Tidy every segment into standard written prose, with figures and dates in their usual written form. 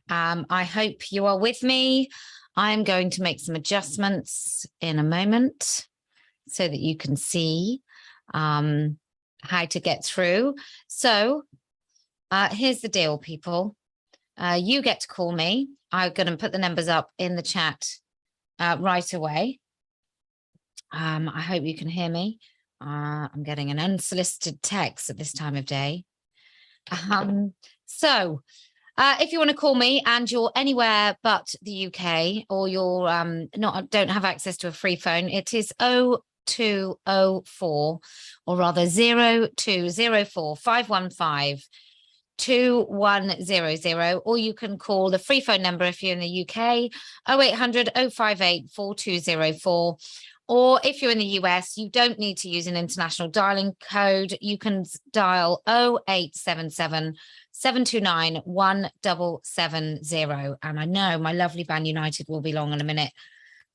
I hope you are with me. I'm going to make some adjustments in a moment so that you can see how to get through. So here's the deal, people. You get to call me. I'm going to put the numbers up in the chat right away. I hope you can hear me. I'm getting an unsolicited text at this time of day. So if you want to call me and you're anywhere but the UK, or you're don't have access to a free phone, it is 0204, or rather 0204 515 2100, or you can call the free phone number if you're in the UK, 0800 058 4204. Or if you're in the US, you don't need to use an international dialing code. You can dial 0877 729 1770. And I know my lovely band United will be long in a minute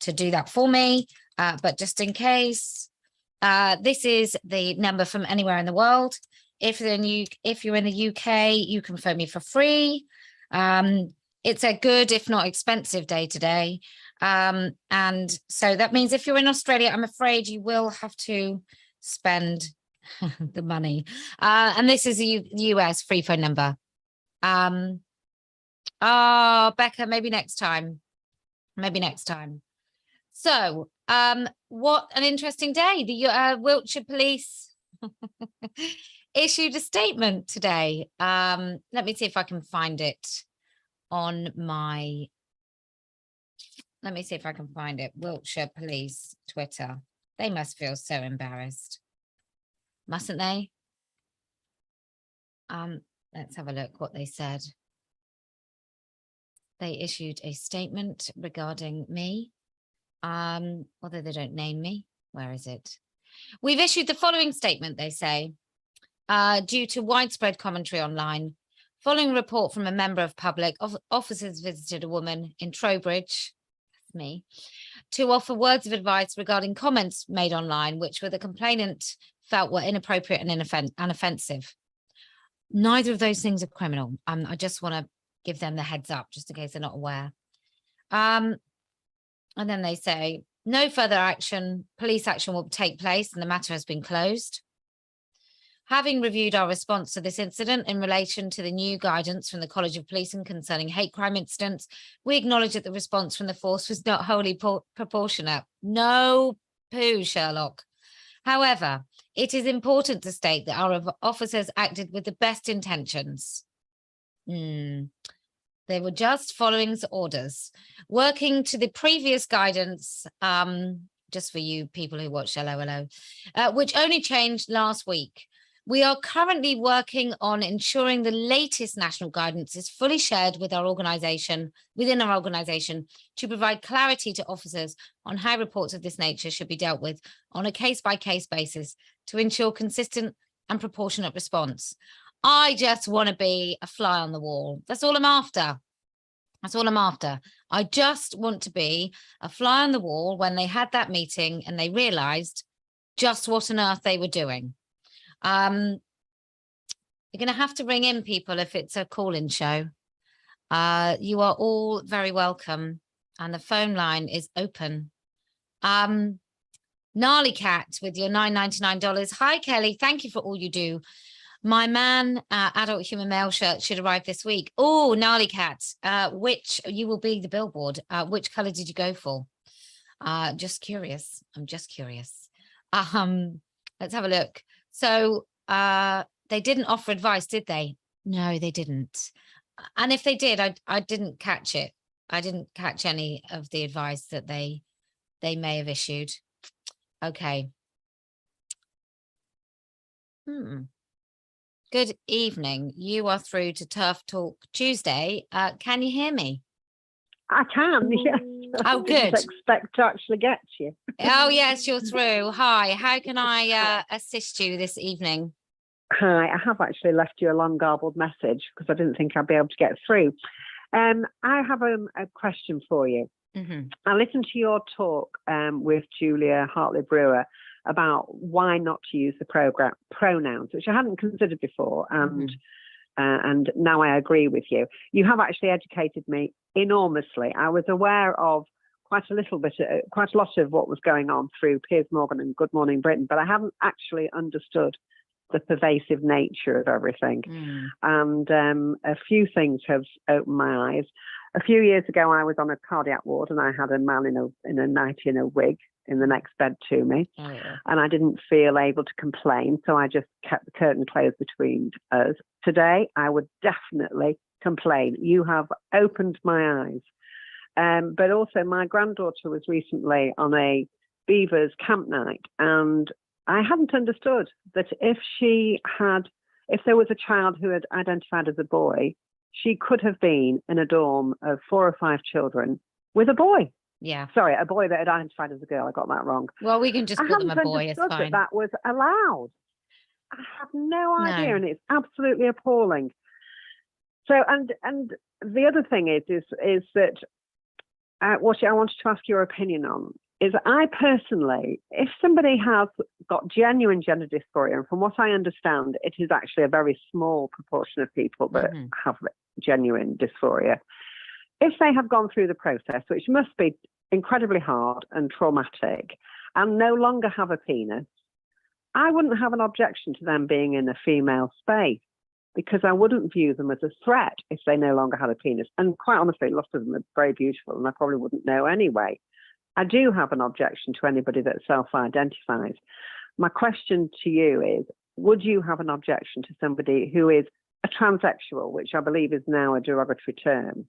to do that for me. But just in case, this is the number from anywhere in the world. If you're in the UK, you can phone me for free. It's a good, if not expensive, day to day. And so that means if you're in Australia, I'm afraid you will have to spend the money. And this is a US free phone number. Becca, maybe next time. Maybe next time. So what an interesting day. The Wiltshire Police issued a statement today. Let me see if I can find it on my... Let me see if I can find it. Wiltshire Police Twitter. They must feel so embarrassed. Mustn't they? Let's have a look what they said. They issued a statement regarding me. Although they don't name me. Where is it? We've issued the following statement, they say, due to widespread commentary online. Following a report from a member of public, officers visited a woman in Trowbridge, me, to offer words of advice regarding comments made online, which the complainant felt were inappropriate and offensive. Neither of those things are criminal. I just want to give them the heads up, just in case they're not aware. And then they say, no further action, police action will take place and the matter has been closed. Having reviewed our response to this incident in relation to the new guidance from the College of Policing concerning hate crime incidents, we acknowledge that the response from the force was not wholly proportionate. No poo, Sherlock. However, it is important to state that our officers acted with the best intentions. They were just following orders, working to the previous guidance, just for you people who watch LOLO, which only changed last week. We are currently working on ensuring the latest national guidance is fully shared with our organisation, within our organisation, to provide clarity to officers on how reports of this nature should be dealt with on a case-by-case basis to ensure consistent and proportionate response. I just want to be a fly on the wall. That's all I'm after. That's all I'm after. I just want to be a fly on the wall when they had that meeting and they realised just what on earth they were doing. You're going to have to ring in, people, if it's a call-in show. You are all very welcome, and the phone line is open. Gnarly Cat with your $9.99. Hi, Kelly. Thank you for all you do. My man, adult human male shirt should arrive this week. Oh, Gnarly Cat, which you will be the billboard. Which color did you go for? Just curious. I'm just curious. Let's have a look. So they didn't offer advice, did they? No, they didn't. And if they did, I didn't catch it. I didn't catch any of the advice that they may have issued. Okay. Good evening. You are through to TERF Talk Tuesday. Can you hear me? I can, yes. Oh, good. I didn't expect to actually get you. Oh, yes, you're through. Hi, how can I assist you this evening? Hi, I have actually left you a long garbled message because I didn't think I'd be able to get through. I have a question for you. I listened to your talk with Julia Hartley-Brewer about why not to use the pronouns, which I hadn't considered before. And and now I agree with you. You have actually educated me enormously. I was aware of quite a lot of what was going on through Piers Morgan and Good Morning Britain, but I haven't actually understood the pervasive nature of everything. And a few things have opened my eyes. A few years ago, I was on a cardiac ward, and I had a man in a nightie in a wig in the next bed to me, and I didn't feel able to complain, so I just kept the curtain closed between us. Today, I would definitely complain. You have opened my eyes. But also, my granddaughter was recently on a Beavers camp night, and I hadn't understood that if there was a child who had identified as a boy, she could have been in a dorm of 4 or 5 children with a boy. Yeah. Sorry, a boy that had identified as a girl. I got that wrong. Well, we can just call them a boy. It's fine. That was allowed. I have no idea, and it's absolutely appalling. So, and the other thing is that what I wanted to ask your opinion on is, I personally, if somebody has got genuine gender dysphoria, and from what I understand, it is actually a very small proportion of people that have genuine dysphoria, if they have gone through the process, which must be incredibly hard and traumatic, and no longer have a penis, I wouldn't have an objection to them being in a female space, because I wouldn't view them as a threat if they no longer had a penis. And quite honestly, lots of them are very beautiful, and I probably wouldn't know anyway. I do have an objection to anybody that self-identifies. My question to you is, would you have an objection to somebody who is a transsexual, which I believe is now a derogatory term?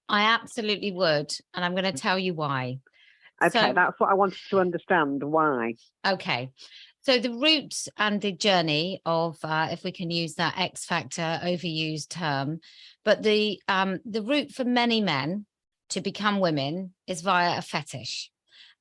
I absolutely would, and I'm going to tell you why. Okay, that's what I wanted to understand, why. Okay. So the route and the journey of, if we can use that X factor overused term, but the route for many men to become women is via a fetish.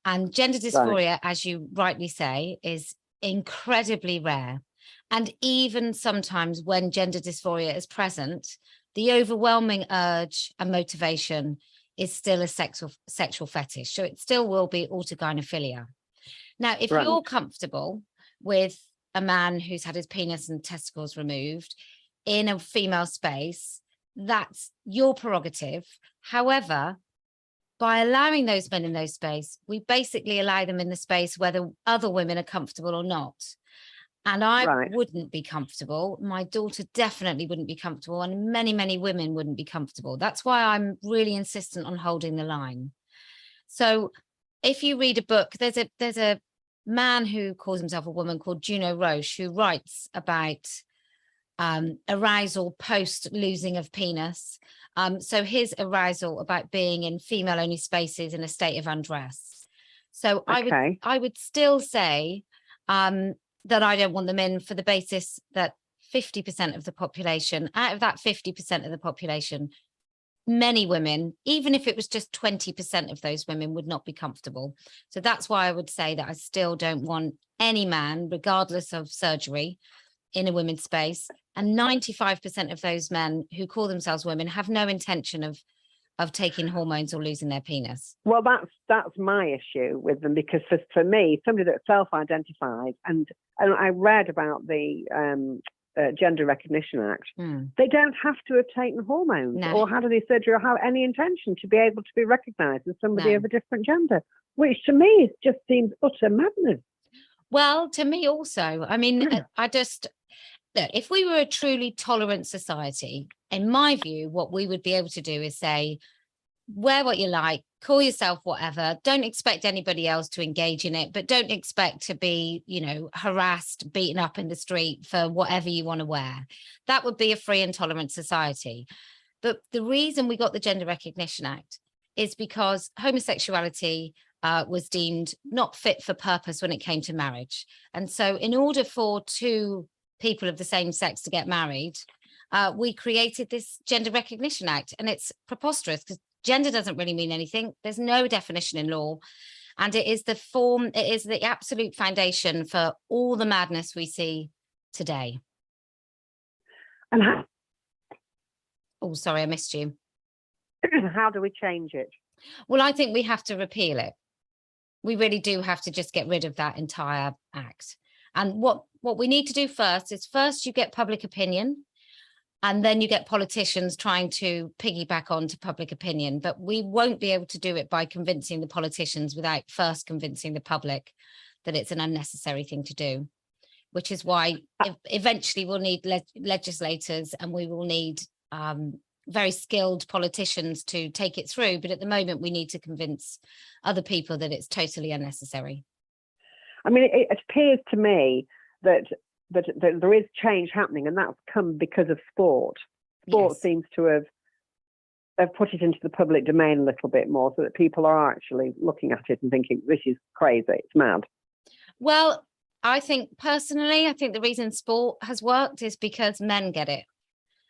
And gender dysphoria, as you rightly say, is incredibly rare. And even sometimes when gender dysphoria is present, the overwhelming urge and motivation is still a sexual fetish. So it still will be autogynephilia. Now, if you're comfortable with a man who's had his penis and testicles removed in a female space, that's your prerogative. However, by allowing those men in those space, we basically allow them in the space whether other women are comfortable or not. And I wouldn't be comfortable. My daughter definitely wouldn't be comfortable, and many, many women wouldn't be comfortable. That's why I'm really insistent on holding the line. So if you read a book, there's a man who calls himself a woman called Juno Roche, who writes about arousal post losing of penis. So his arousal about being in female only spaces in a state of undress. So I would still say that I don't want them in for the basis that 50% of the population, out of that 50% of the population, many women, even if it was just 20% of those women, would not be comfortable. So that's why I would say that I still don't want any man, regardless of surgery, in a women's space. And 95% of those men who call themselves women have no intention of taking hormones or losing their penis. Well, that's my issue with them, because for me, somebody that self-identifies, and I read about the Gender Recognition Act, they don't have to have taken hormones or had any surgery or have any intention to be able to be recognised as somebody of a different gender, which to me just seems utter madness. Well, to me also. I mean, look, if we were a truly tolerant society, in my view, what we would be able to do is say, wear what you like, call yourself whatever, don't expect anybody else to engage in it, but don't expect to be, harassed, beaten up in the street for whatever you want to wear. That would be a free and tolerant society. But the reason we got the Gender Recognition Act is because homosexuality was deemed not fit for purpose when it came to marriage. And so in order for two people of the same sex to get married, we created this Gender Recognition Act. And it's preposterous because gender doesn't really mean anything. There's no definition in law. And it is the absolute foundation for all the madness we see today. And oh, sorry, I missed you. How do we change it? Well, I think we have to repeal it. We really do have to just get rid of that entire act. And what we need to do first is you get public opinion. And then you get politicians trying to piggyback onto public opinion, but we won't be able to do it by convincing the politicians without first convincing the public that it's an unnecessary thing to do, which is why eventually we'll need legislators, and we will need very skilled politicians to take it through. But at the moment, we need to convince other people that it's totally unnecessary. I mean, it appears to me that there is change happening, and that's come because of sport. Sport Yes. seems to have put it into the public domain a little bit more, so that people are actually looking at it and thinking, this is crazy, it's mad. Well, I think personally, the reason sport has worked is because men get it.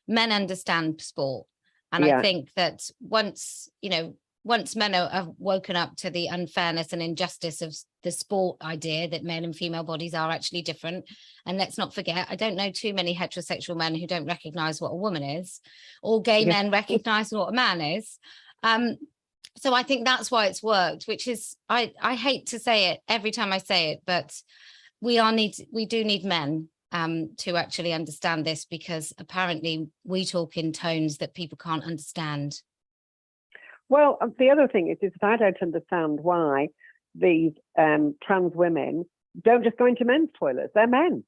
Men understand sport. And I think that once men have woken up to the unfairness and injustice of the sport idea that male and female bodies are actually different. And let's not forget, I don't know too many heterosexual men who don't recognize what a woman is, or gay men recognize what a man is. So I think that's why it's worked, which is, I hate to say it every time I say it, but we do need men to actually understand this, because apparently we talk in tones that people can't understand. Well, the other thing is that I don't understand why these trans women don't just go into men's toilets. They're men.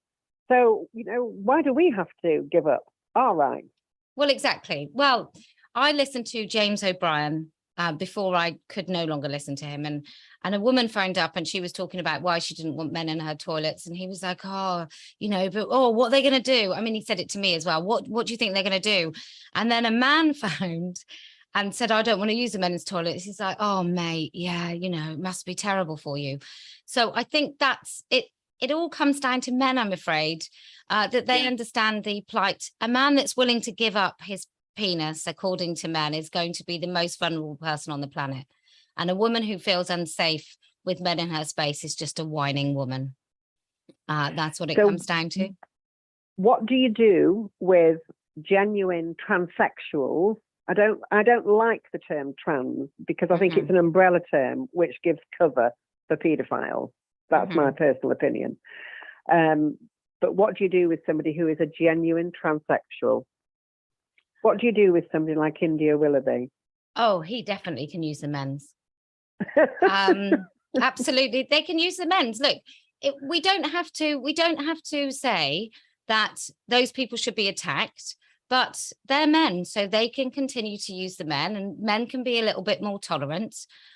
So, why do we have to give up our rights? Well, exactly. Well, I listened to James O'Brien before I could no longer listen to him. And a woman phoned up and she was talking about why she didn't want men in her toilets. And he was like, what are they going to do? I mean, he said it to me as well. What do you think they're going to do? And then a man phoned and said, I don't want to use the men's toilets. He's like, oh, mate, yeah, it must be terrible for you. So I think that's it. It all comes down to men, I'm afraid, that they understand the plight. A man that's willing to give up his penis, according to men, is going to be the most vulnerable person on the planet. And a woman who feels unsafe with men in her space is just a whining woman. That's what it comes down to. What do you do with genuine transsexuals? I don't like the term trans, because I think it's an umbrella term which gives cover for paedophiles. That's my personal opinion. But what do you do with somebody who is a genuine transsexual? What do you do with somebody like India Willoughby? Oh, he definitely can use the men's. Absolutely, they can use the men's. Look, we don't have to say that those people should be attacked, but they're men, so they can continue to use the men, and men can be a little bit more tolerant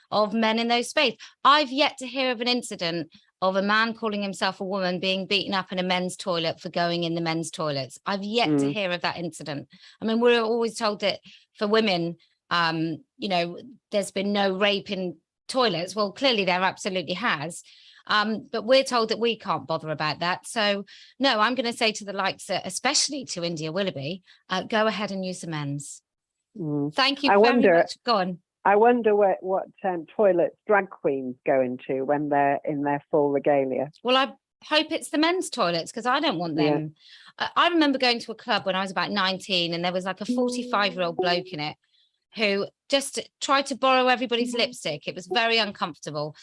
of men in those spaces. I've yet to hear of an incident of a man calling himself a woman being beaten up in a men's toilet for going in the men's toilets. I've yet to hear of that incident. I mean, we're always told that for women, there's been no rape in toilets. Well, clearly there absolutely has. But we're told that we can't bother about that. So no, I'm going to say to the likes, especially to India Willoughby, go ahead and use the men's. Thank you very much. Go on. I wonder what toilets drag queens go into when they're in their full regalia. Well, I hope it's the men's toilets, because I don't want them. I remember going to a club when I was about 19, and there was like a 45-year-old bloke in it who just tried to borrow everybody's lipstick. It was very uncomfortable.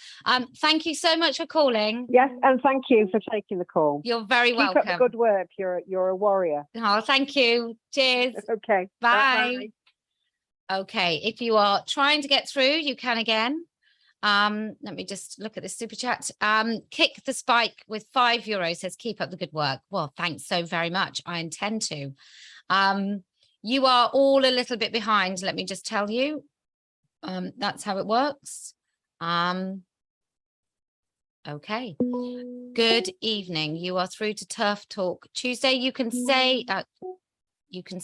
Thank you so much for calling. Yes, and thank you for taking the call. You're very welcome. Keep up the good work. You're a warrior. Oh, thank you. Cheers. Okay. Bye. Bye. Okay, if you are trying to get through, you can again. Let me just look at the super chat. Kick the Spike with €5 says, keep up the good work. Well, thanks so very much. I intend to. You are all a little bit behind, let me just tell you. That's how it works. Okay. Good evening. You are through to TERF Talk Tuesday. You can say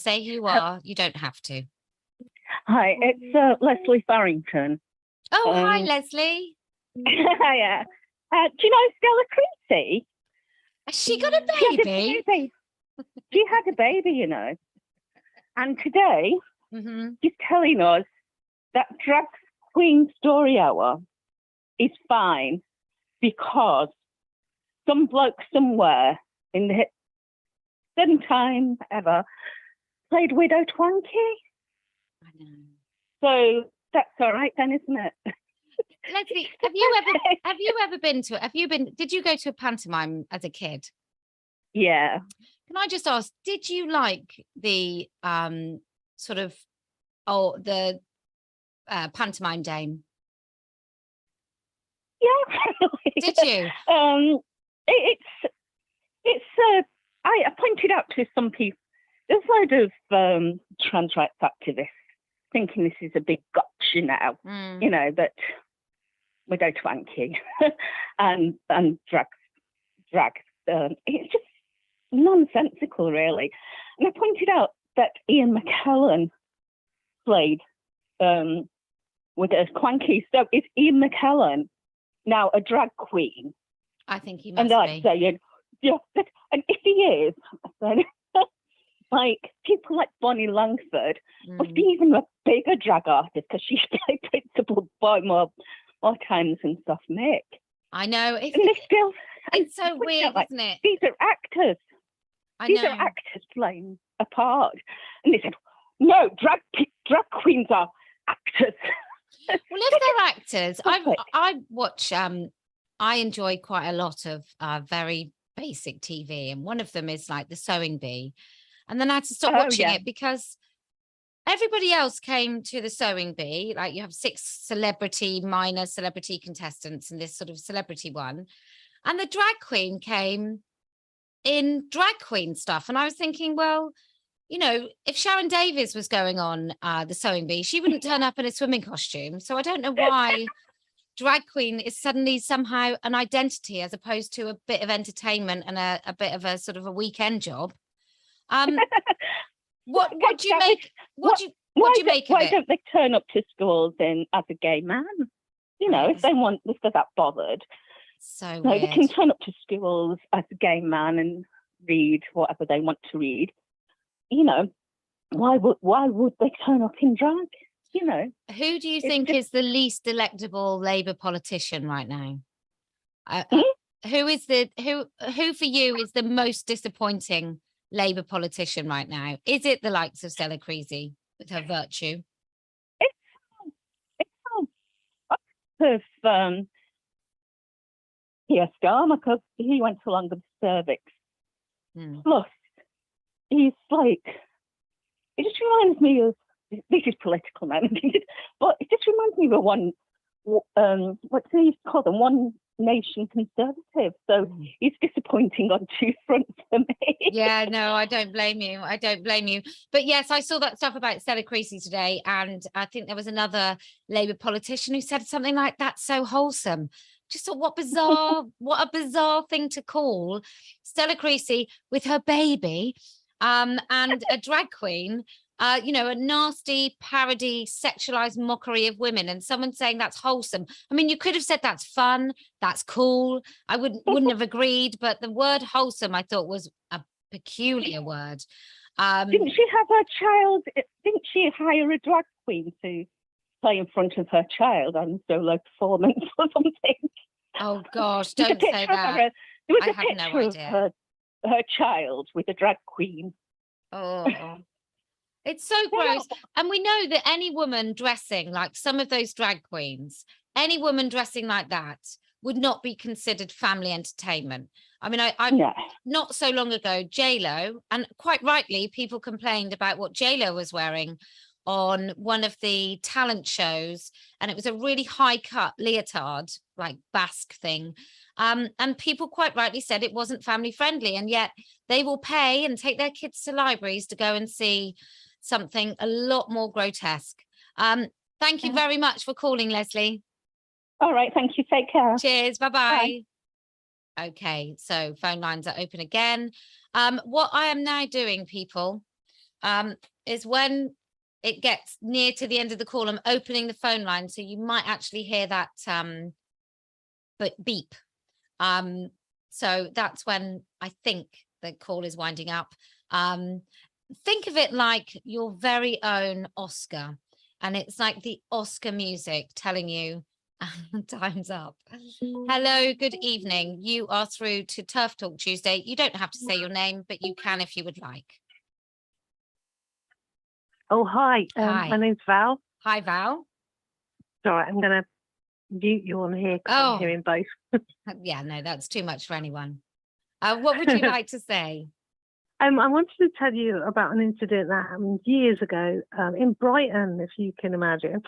who you are. You don't have to. Hi, it's Leslie Farrington. Oh, hi, Leslie. Yeah. Do you know Stella Creasy? Has she got a baby? She had a baby, And today, she's telling us that Drag Queen Story Hour is fine because some bloke somewhere in the second time ever played Widow Twanky. I know. So that's all right then, isn't it? Leslie, have you ever been to it? Did you go to a pantomime as a kid? Yeah. Can I just ask, did you like the sort of the pantomime dame? Yeah. Did you? I pointed out to some people, there's a load of trans rights activists thinking this is a big gotcha now, you know, that we go twanky and drag. It's just nonsensical, really. And I pointed out that Ian McKellen played with a Quanky. So is Ian McKellen now a drag queen? I think he must and I'd be. say, yeah, and if he is, then like people like Bonnie Langford must be even a bigger drag artist because she's played Principal Boy more times than Soft Mick. I know. It's so weird, like, isn't it? These are actors. These are actors playing a part. And they said, no, drag queens are actors. Well, if they're actors, I watch, I enjoy quite a lot of very basic TV. And one of them is like The Sewing Bee. And then I had to stop watching it because everybody else came to The Sewing Bee. Like you have 6 minor celebrity contestants and this sort of celebrity one. And the drag queen came in drag queen stuff. And I was thinking, well, you know, if Sharon Davies was going on The Sewing Bee, she wouldn't turn up in a swimming costume. So I don't know why drag queen is suddenly somehow an identity as opposed to a bit of entertainment and a bit of a sort of a weekend job. What do you make? What do you make of it? Why don't they turn up to schools as a gay man? You know, if they're that bothered. So no, weird. They can turn up to schools as a gay man and read whatever they want to read. You know, why would they turn up in drag? You know, who do you think is the least electable Labour politician right now? Who for you is the most disappointing Labour politician right now? Is it the likes of Stella Creasy with her virtue? It's Keir Starmer, because he went along with the cervix. Plus, he's like, it just reminds me of, this is political now, but it just reminds me of what they used to call them, One Nation Conservative. So he's disappointing on 2 fronts for me. Yeah, no, I don't blame you. I don't blame you. But yes, I saw that stuff about Stella Creasy today. And I think there was another Labour politician who said something like, that's so wholesome. Just thought, what a bizarre thing to call Stella Creasy with her baby and a drag queen, you know, a nasty parody, sexualized mockery of women, and someone saying that's wholesome. I mean, you could have said that's fun, that's cool. I wouldn't have agreed, but the word wholesome, I thought, was a peculiar word. Didn't she have her child? Didn't she hire a drag queen to play in front of her child on solo performance or something? Oh gosh, don't say that. There was I a have no picture idea. of her child with a drag queen. Oh, it's so gross. And we know that any woman dressing like some of those drag queens, any woman dressing like that would not be considered family entertainment. I mean, I not so long ago, J-Lo, and quite rightly, people complained about what J-Lo was wearing on one of the talent shows, and it was a really high cut leotard, like Basque thing. And people quite rightly said it wasn't family friendly, and yet they will pay and take their kids to libraries to go and see something a lot more grotesque. Thank you very much for calling, Leslie. All right, thank you. Take care. Cheers. Bye-bye. Okay, so phone lines are open again. What I am now doing, people, is when it gets near to the end of the call, I'm opening the phone line, so you might actually hear that beep. So that's when I think the call is winding up. Think of it like your very own Oscar, and it's like the Oscar music telling you time's up. Hello, good evening. You are through to TERF Talk Tuesday. You don't have to say your name, but you can if you would like. Oh, hi. Hi. My name's Val. Hi, Val. All right, I'm going to mute you on here because I'm hearing both. Yeah, no, that's too much for anyone. What would you like to say? I wanted to tell you about an incident that happened years ago in Brighton, if you can imagine,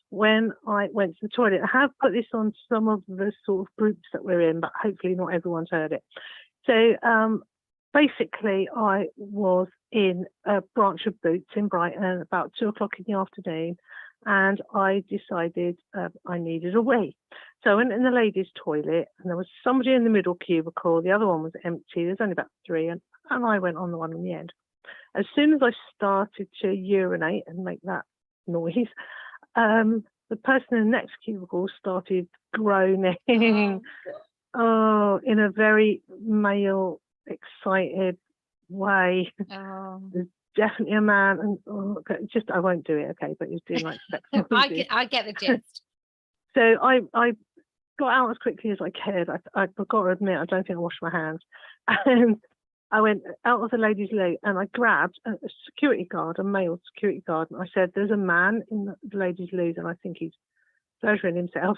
when I went to the toilet. I have put this on some of the sort of groups that we're in, but hopefully not everyone's heard it. So basically, I was in a branch of Boots in Brighton about 2:00 in the afternoon, and I decided I needed a wee. So I went in the ladies' toilet, and there was somebody in the middle cubicle. The other one was empty. There's only about 3, and I went on the one in the end. As soon as I started to urinate and make that noise, the person in the next cubicle started groaning, in a very male, excited way. There's definitely a man, and just I won't do it, okay? But he was doing like sex. I get the gist. So I got out as quickly as I could. I forgot to admit, I don't think I washed my hands. And I went out of the ladies' loo and I grabbed a security guard, a male security guard, and I said, there's a man in the ladies' loo and I think he's pleasuring himself.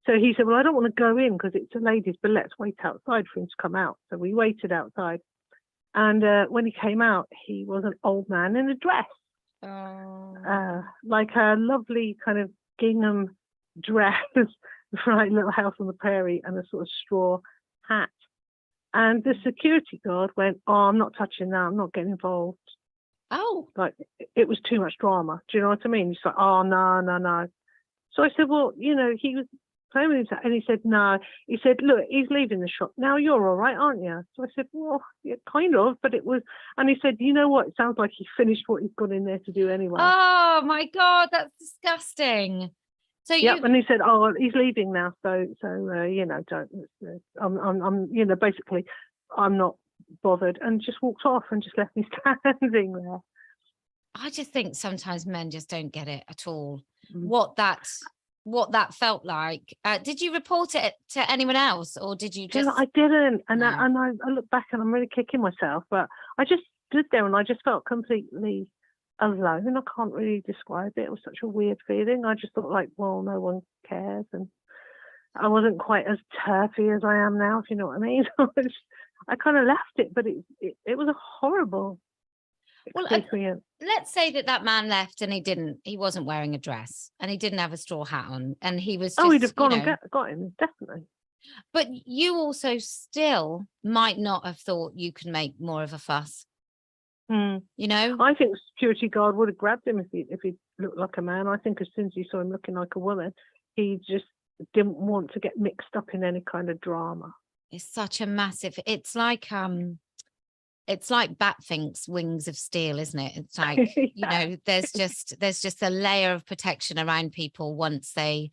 So he said, well, I don't want to go in because it's a ladies, but let's wait outside for him to come out. So we waited outside. And when he came out, he was an old man in a dress. Like a lovely kind of gingham dress, right, Little House on the Prairie, and a sort of straw hat. And the security guard went, oh, I'm not touching that, I'm not getting involved. Like, it was too much drama. Do you know what I mean? He's like, oh, no. So I said, well, he was playing with himself. And he said, no. He said, look, he's leaving the shop. Now you're all right, aren't you? So I said, well, yeah, kind of. But it was, and he said, you know what? It sounds like he finished what he's got in there to do anyway. Oh, my God, that's disgusting. So and he said, "Oh, he's leaving now, so don't." I'm, basically, I'm not bothered, and just walked off and just left me standing there. I just think sometimes men just don't get it at all. What that felt like. Did you report it to anyone else, or did you just? I didn't, and I look back and I'm really kicking myself, but I just stood there and I just felt completely alone. I can't really describe it. It was such a weird feeling. I just thought, like, well, no one cares, and I wasn't quite as TERFy as I am now, if you know what I mean. I kind of left it, but it was a horrible experience. Let's say that man left and he wasn't wearing a dress and he didn't have a straw hat on, and he was just, he'd have gone and got him, definitely. But you also still might not have thought you could make more of a fuss. I think the security guard would have grabbed him if he looked like a man. I think as soon as he saw him looking like a woman, he just didn't want to get mixed up in any kind of drama. It's such a massive. It's like Batfink's wings of steel, isn't it? It's like there's just a layer of protection around people once they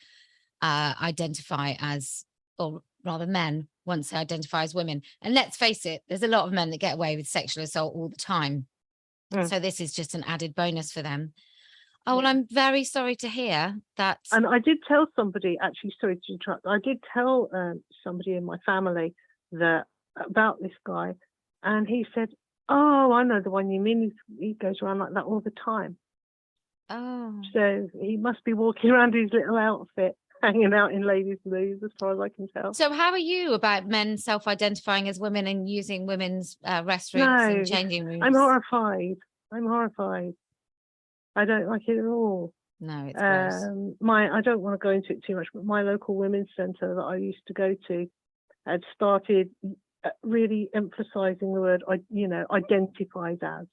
identify as, or rather men, once they identify as women. And let's face it, there's a lot of men that get away with sexual assault all the time. So this is just an added bonus for them. Oh, well, I'm very sorry to hear that. And I did tell somebody, actually, sorry to interrupt, I did tell somebody in my family about this guy, and he said, oh, I know the one you mean. He goes around like that all the time. Oh. So he must be walking around his little outfit, hanging out in ladies' loos, as far as I can tell. So how are you about men self-identifying as women and using women's restrooms and changing rooms? I'm horrified. I don't like it at all. No, it's gross. I don't want to go into it too much, but my local women's centre that I used to go to had started really emphasising the word, identifies as.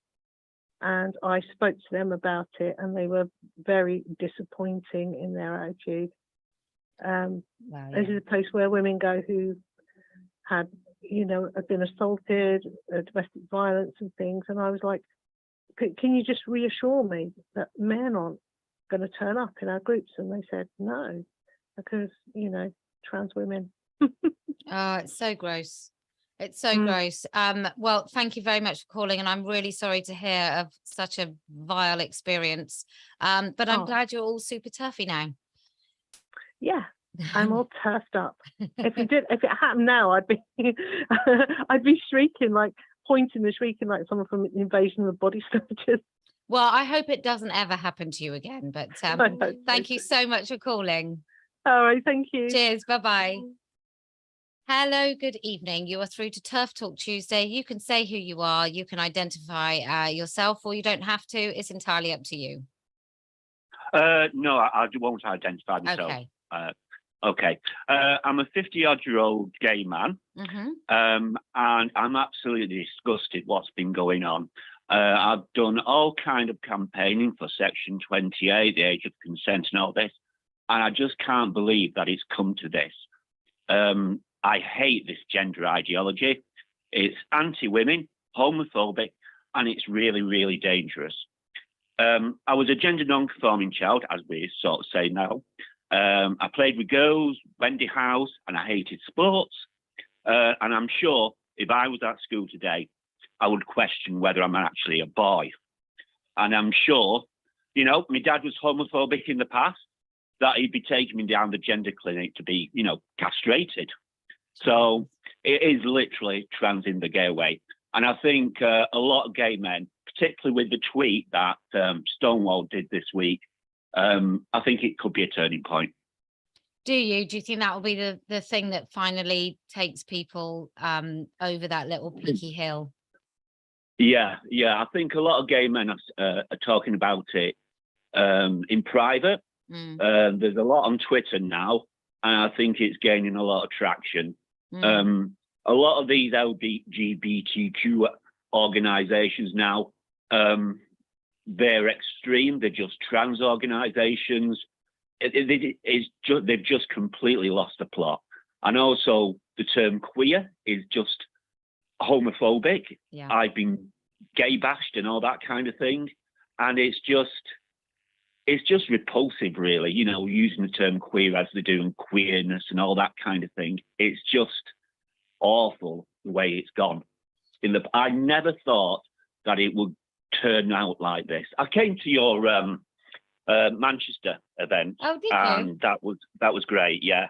And I spoke to them about it, and they were very disappointing in their attitude. This is a place where women go who had, have been assaulted, domestic violence and things. And I was like, can you just reassure me that men aren't going to turn up in our groups? And they said, no, because, trans women. Oh, it's so gross. It's so gross. Well, thank you very much for calling, and I'm really sorry to hear of such a vile experience. But I'm glad you're all super TERFy now. Yeah, I'm all turfed up. If it happened now, I'd be shrieking, like pointing and shrieking like someone from Invasion of the Body Snatchers. Well, I hope it doesn't ever happen to you again. But thank you so much for calling. All right, thank you. Cheers. Bye-bye. Hello, good evening. You are through to TERF Talk Tuesday. You can say who you are, you can identify yourself, or you don't have to. It's entirely up to you. No, I won't identify myself. Okay. Okay. I'm a 50-odd-year-old gay man, and I'm absolutely disgusted what's been going on. I've done all kind of campaigning for Section 28, the age of consent and all this, and I just can't believe that it's come to this. I hate this gender ideology. It's anti-women, homophobic, and it's really, really dangerous. I was a gender non-conforming child, as we sort of say now. I played with girls, Wendy House, and I hated sports. And I'm sure if I was at school today, I would question whether I'm actually a boy. And I'm sure, you know, my dad was homophobic in the past, that he'd be taking me down the gender clinic to be, you know, castrated. So it is literally trans in the gay way. And I think a lot of gay men, particularly with the tweet that Stonewall did this week, I think it could be a turning point. Do you think that will be the thing that finally takes people over that little peaky hill? Yeah. I think a lot of gay men are talking about it in private. There's a lot on Twitter now, and I think it's gaining a lot of traction. A lot of these LGBTQ organizations now, they're extreme. They're just trans organizations. They've just completely lost the plot. And also the term queer is just homophobic. Yeah. I've been gay bashed and all that kind of thing. And it's just repulsive, really, you know, using the term queer as they do in queerness and all that kind of thing. It's just awful the way it's gone. I never thought that it would turn out like this. I came to your Manchester event. Oh, did and you? that was great. Yeah,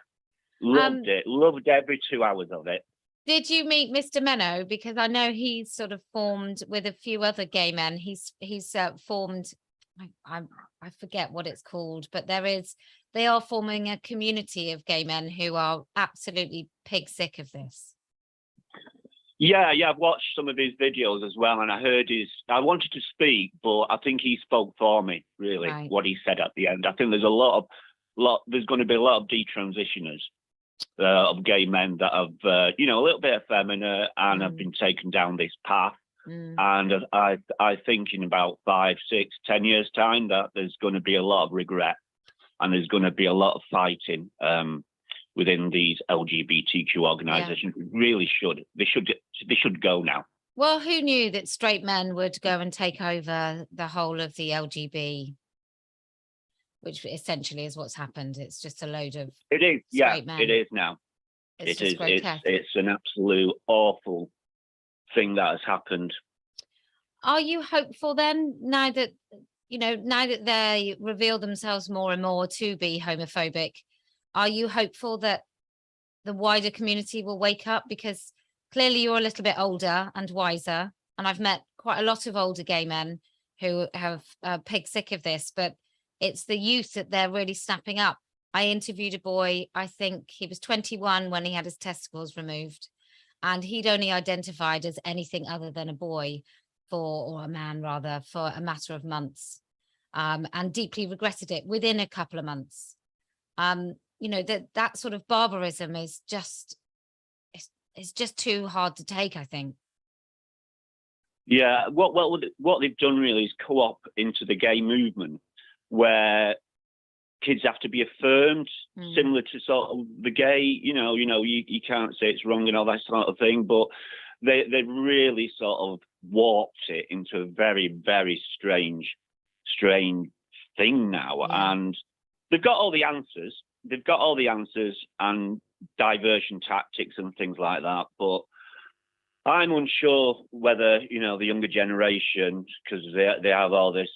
loved it. Loved every 2 hours of it. Did you meet Mr. Menno? Because I know he's sort of formed with a few other gay men. He's formed. I forget what it's called, but they are forming a community of gay men who are absolutely pig sick of this. Yeah, I've watched some of his videos as well, and I heard I wanted to speak, but I think he spoke for me, really, Right. What he said at the end. I think there's there's going to be a lot of detransitioners of gay men that have, you know, a little bit effeminate and have been taken down this path. And I think in about 5, 6, 10 years' time that there's going to be a lot of regret, and there's going to be a lot of fighting within these LGBTQ organizations. Yeah. Really should. They should go now. Well, who knew that straight men would go and take over the whole of the LGB, which essentially is what's happened. It's just a load of straight men. It is now. It's an absolute awful thing that has happened. Are you hopeful then, now that they reveal themselves more and more to be homophobic? Are you hopeful that the wider community will wake up? Because clearly you're a little bit older and wiser, and I've met quite a lot of older gay men who have pig sick of this, but it's the youth that they're really snapping up. I interviewed a boy, I think he was 21 when he had his testicles removed, and he'd only identified as anything other than a boy or a man rather, for a matter of months, and deeply regretted it within a couple of months. You know, that sort of barbarism is just, it's just too hard to take, I think. Yeah, what they've done really is co-op into the gay movement, where kids have to be affirmed, similar to sort of the gay, you can't say it's wrong and all that sort of thing, but they've really sort of warped it into a very, very strange thing now. Yeah. And they've got all the answers. And diversion tactics and things like that. But I'm unsure whether, the younger generation, because they have all this,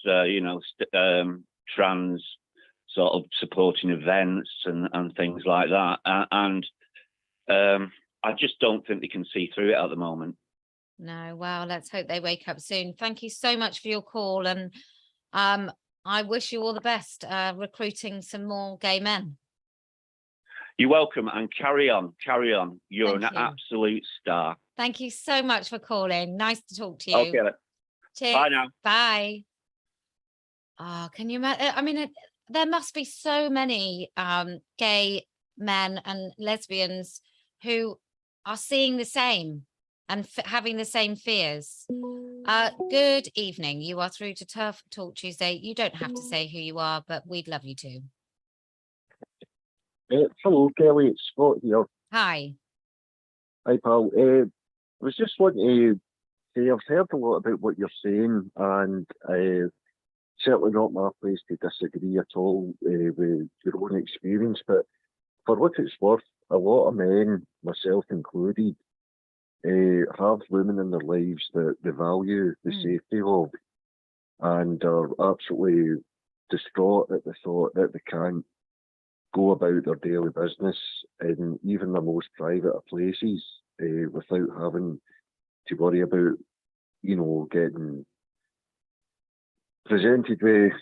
trans sort of supporting events and things like that. And I just don't think they can see through it at the moment. No, well, let's hope they wake up soon. Thank you so much for your call. And I wish you all the best recruiting some more gay men. You're welcome, and carry on, carry on. You're Thank an you. absolute star. Thank you so much for calling. Nice to talk to you. Okay, then. Cheers. Bye now. Bye. Oh, can you imagine? I mean, there must be so many gay men and lesbians who are seeing the same and having the same fears. Good evening. You are through to TERF Talk Tuesday. You don't have to say who you are, but we'd love you to. Hello, Kelly. It's Scott here. Hi. Hi, pal. I was just wanting to say I've heard a lot about what you're saying, and certainly not my place to disagree at all with your own experience. But for what it's worth, a lot of men, myself included, have women in their lives that they value the safety of, and are absolutely distraught at the thought that they can't go about their daily business in even the most private of places without having to worry about, you know, getting presented with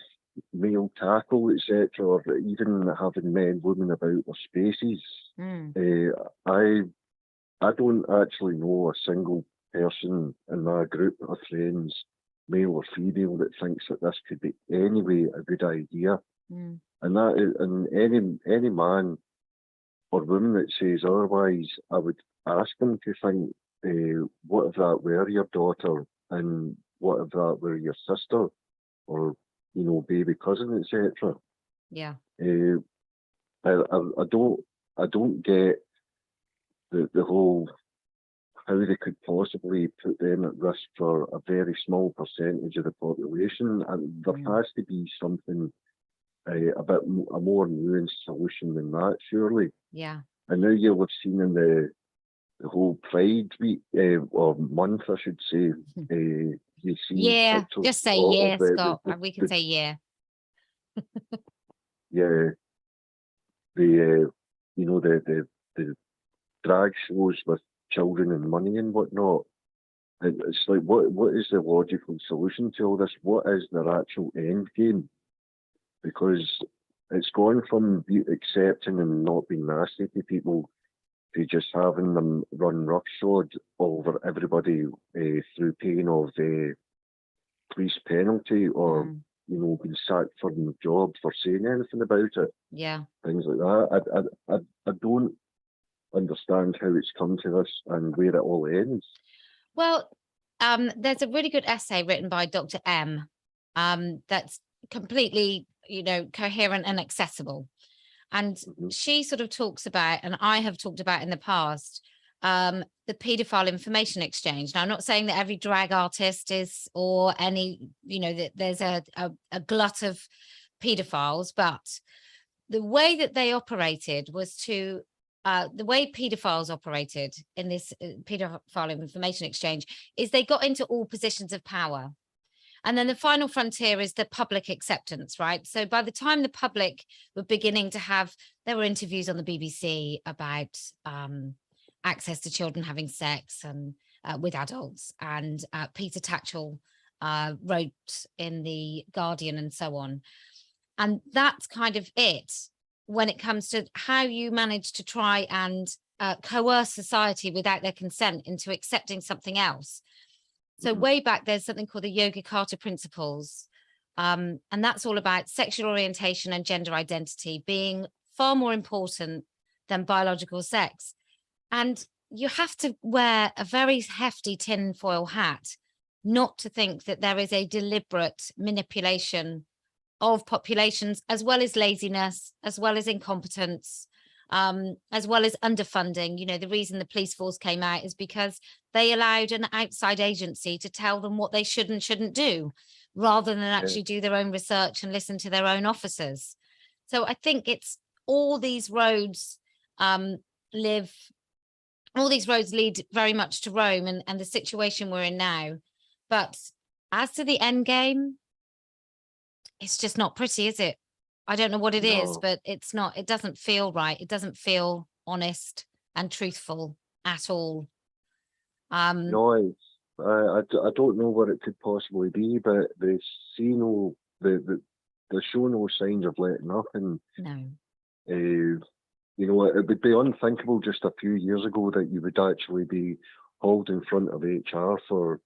male tackle, etc., or even having men, women about their spaces. I don't actually know a single person in my group of friends, male or female, that thinks that this could be anyway a good idea. And that is, and any man or woman that says otherwise, I would ask them to think, what if that were your daughter, and what if that were your sister, or, you know, baby cousin, etc. Yeah. I don't get the whole how they could possibly put them at risk for a very small percentage of the population, and there has to be something a more nuanced solution than that, surely. Yeah. And now you'll have seen in the whole Pride week or month, I should say. You see, Yeah. Just say yeah, Scott. We can say yeah. Yeah. The you know, the drag shows with children and money and whatnot. And it's like, what is the logical solution to all this? What is their actual end game? Because it's gone from accepting and not being nasty to people to just having them run roughshod over everybody through pain of police penalty, or you know, being sacked from the job for saying anything about it. Yeah. Things like that. I don't understand how it's come to this and where it all ends. Well, there's a really good essay written by Dr. M that's completely, you know, coherent and accessible. And she sort of talks about, and I have talked about in the past, the paedophile information exchange. Now, I'm not saying that every drag artist is, or any, you know, that there's a glut of paedophiles, but the way that they operated was to, the way paedophiles operated in this paedophile information exchange is they got into all positions of power. And then the final frontier is the public acceptance, right? So by the time the public were beginning to have, there were interviews on the BBC about access to children having sex and with adults, and Peter Tatchell wrote in the Guardian and so on. And that's kind of it when it comes to how you manage to try and coerce society without their consent into accepting something else. So way back, there's something called the Yogi Carter principles. And that's all about sexual orientation and gender identity being far more important than biological sex. And you have to wear a very hefty tinfoil hat not to think that there is a deliberate manipulation of populations, as well as laziness, as well as incompetence, as well as underfunding. You know, the reason the police force came out is because they allowed an outside agency to tell them what they should and shouldn't do, rather than actually do their own research and listen to their own officers. So I think it's all these roads lead very much to Rome and the situation we're in now. But as to the end game, it's just not pretty, is it? I don't know what it is, but it's not, it doesn't feel right. It doesn't feel honest and truthful at all. No, I don't know what it could possibly be, but they show no signs of letting up, and no. You know, it would be unthinkable just a few years ago that you would actually be hauled in front of HR for,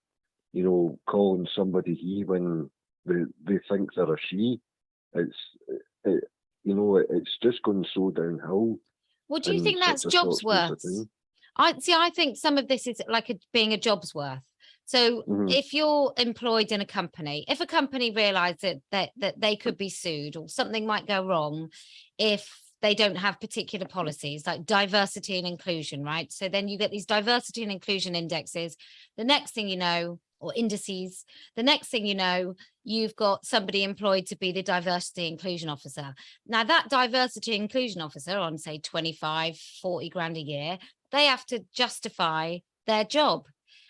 you know, calling somebody he when they think they're a she. You know, it's just going so downhill. Well, do you think that's such a short jobs space of worth? time. I think some of this is like being a job's worth. So if you're employed in a company, if a company realizes that they could be sued or something might go wrong if they don't have particular policies like diversity and inclusion, right? So then you get these diversity and inclusion indexes. The next thing you know, or indices, the next thing you know, you've got somebody employed to be the diversity inclusion officer. Now that diversity inclusion officer on say 25, 40 grand a year, they have to justify their job.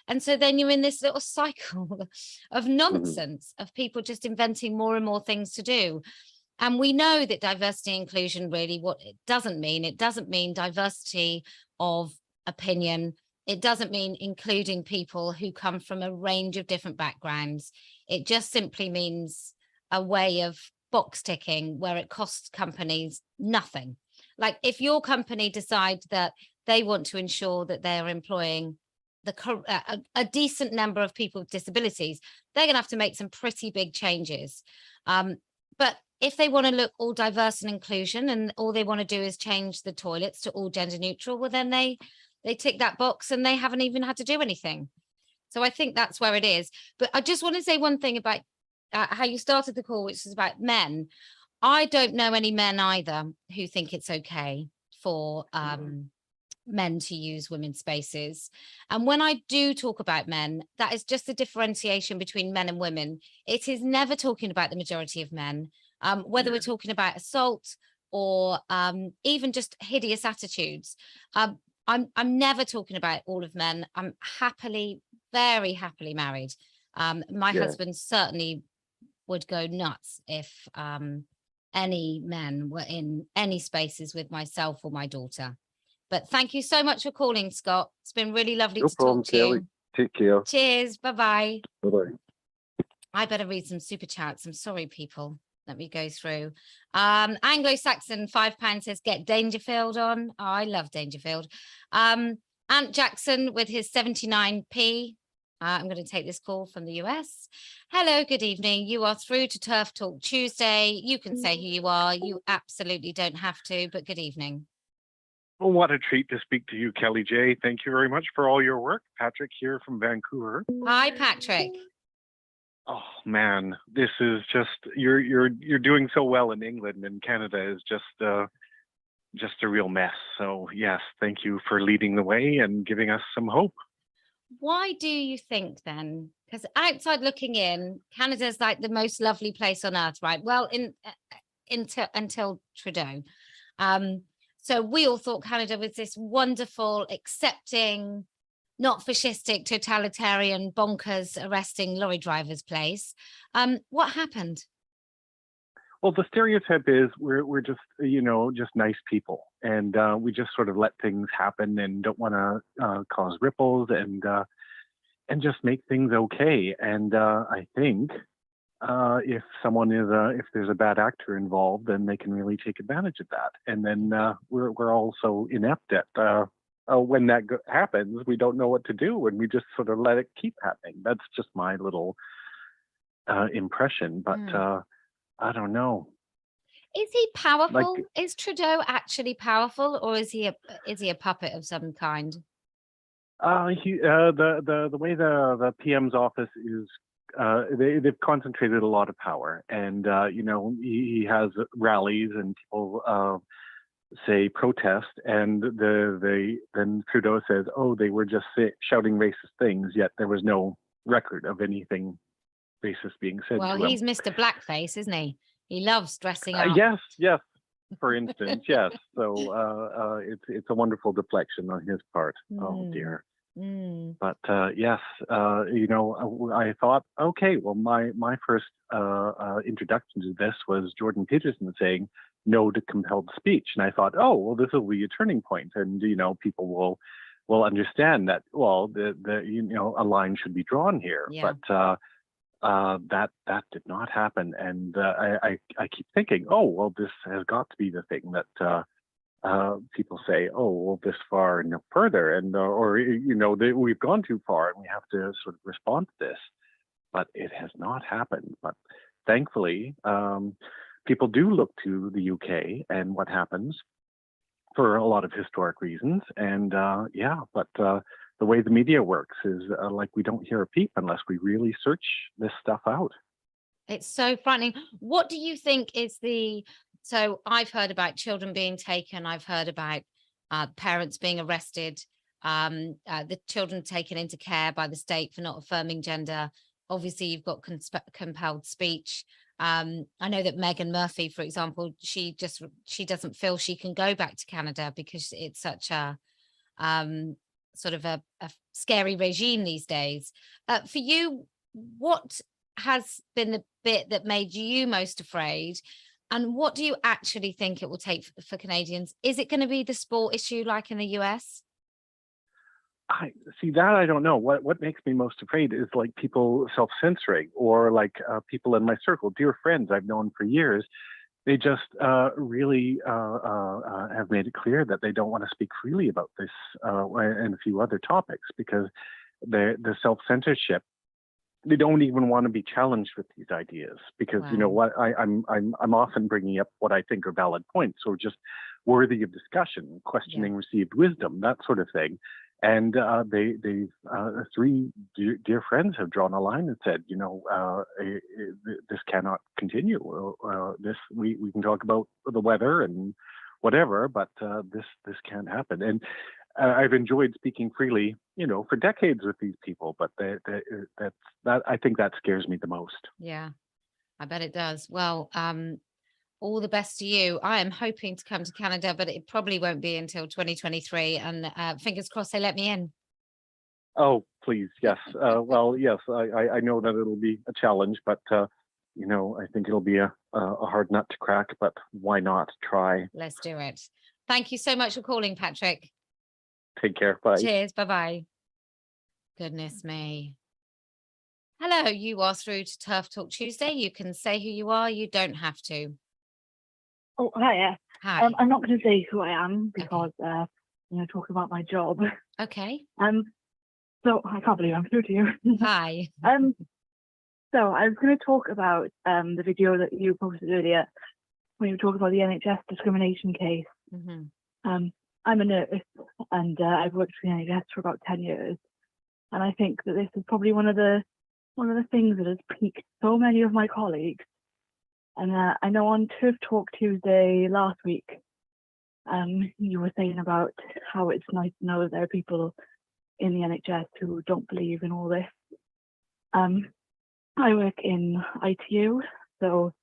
And so then you're in this little cycle of nonsense of people just inventing more and more things to do. And we know that diversity and inclusion really what it doesn't mean diversity of opinion. It doesn't mean including people who come from a range of different backgrounds. It just simply means a way of box ticking where it costs companies nothing. Like if your company decides that they want to ensure that they're employing a decent number of people with disabilities, they're going to have to make some pretty big changes. But if they want to look all diverse and inclusion and all they want to do is change the toilets to all gender neutral, well, then they tick that box and they haven't even had to do anything. So I think that's where it is. But I just want to say one thing about how you started the call, which is about men. I don't know any men either who think it's okay for men to use women's spaces. And when I do talk about men, that is just a differentiation between men and women. It is never talking about the majority of men, whether we're talking about assault or even just hideous attitudes. I'm never talking about all of men. I'm very happily married. My husband certainly would go nuts if any men were in any spaces with myself or my daughter. But thank you so much for calling, Scott. It's been really lovely to talk to you. Take care. Cheers. Bye-bye. Bye-bye. I better read some super chats. I'm sorry, people. Let me go through. Anglo-Saxon £5 says, get Dangerfield on. Oh, I love Dangerfield. Ant Jackson with his 79p. I'm going to take this call from the US. Hello, good evening. You are through to TERF Talk Tuesday. You can say who you are. You absolutely don't have to, but good evening. Well, what a treat to speak to you, Kellie-Jay. Thank you very much for all your work. Patrick here from Vancouver. Hi, Patrick. Oh man, this is just you're doing so well in England, and Canada is just a real mess. So yes, thank you for leading the way and giving us some hope. Why do you think then? Because outside looking in, Canada's like the most lovely place on earth, right? Well, until Trudeau. So we all thought Canada was this wonderful, accepting, not fascistic, totalitarian, bonkers, arresting lorry drivers place. What happened? Well, the stereotype is we're just, just nice people, and we just sort of let things happen and don't want to cause ripples and just make things okay. And I think if there's a bad actor involved, then they can really take advantage of that. And then we're also inept at when that happens, we don't know what to do, and we just sort of let it keep happening. That's just my little impression, but I don't know. Is he powerful? Is Trudeau actually powerful, or is he a puppet of some kind? The way the PM's office is, they've concentrated a lot of power, and he has rallies and people say protest, and then Trudeau says, oh, they were just shouting racist things, yet there was no record of anything racist being said. Well, to he's him. Mr. Blackface, isn't he? He loves dressing up. Yes. For instance, yes. So it's a wonderful deflection on his part. Oh dear. But yes, I thought, okay, well, my first introduction to this was Jordan Peterson saying no to compelled speech, and I thought, oh, well, this will be a turning point, and people will understand that, well, a line should be drawn here. Yeah. But that did not happen, and I keep thinking, oh, well, this has got to be the thing that people say, "Oh, well, this far and no further," and or we've gone too far and we have to sort of respond to this. But it has not happened. But thankfully, people do look to the UK and what happens for a lot of historic reasons. And but the way the media works is like we don't hear a peep unless we really search this stuff out. It's so frightening. What do you think is so I've heard about children being taken. I've heard about parents being arrested, the children taken into care by the state for not affirming gender. Obviously, you've got compelled speech. I know that Meghan Murphy, for example, she doesn't feel she can go back to Canada because it's such a sort of a scary regime these days. For you, what has been the bit that made you most afraid? And what do you actually think it will take for Canadians? Is it going to be the sport issue like in the US? I see that. I don't know. What makes me most afraid is like people self-censoring, or like people in my circle, dear friends I've known for years. They just really have made it clear that they don't want to speak freely about this and a few other topics because the self-censorship. They don't even want to be challenged with these ideas because you know what, I'm often bringing up what I think are valid points or just worthy of discussion, questioning received wisdom, that sort of thing. And they've three dear friends have drawn a line and said, you know, this cannot continue. We can talk about the weather and whatever, but this can't happen. And I've enjoyed speaking freely, you know, for decades with these people, but that I think that scares me the most. Yeah, I bet it does. Well, all the best to you. I am hoping to come to Canada, but it probably won't be until 2023. And fingers crossed they let me in. Oh, please, yes. Well, yes, I know that it'll be a challenge, but you know, I think it'll be a hard nut to crack. But why not try? Let's do it. Thank you so much for calling, Patrick. Take care. Bye. Cheers. Bye-bye. Goodness me. Hello, you are through to TERF Talk Tuesday. You can say who you are. You don't have to. Oh, hiya. Hi. I'm not going to say who I am because, you know, talking about my job. Okay. So I can't believe I'm through to you. Hi. So I was going to talk about the video that you posted earlier when you were talking about the NHS discrimination case. Mm-hmm. I'm a nurse and I've worked for the NHS for about 10 years. And I think that this is probably one of the things that has piqued so many of my colleagues. And I know on TERF Talk Tuesday last week, you were saying about how it's nice to know that there are people in the NHS who don't believe in all this. I work in ITU, so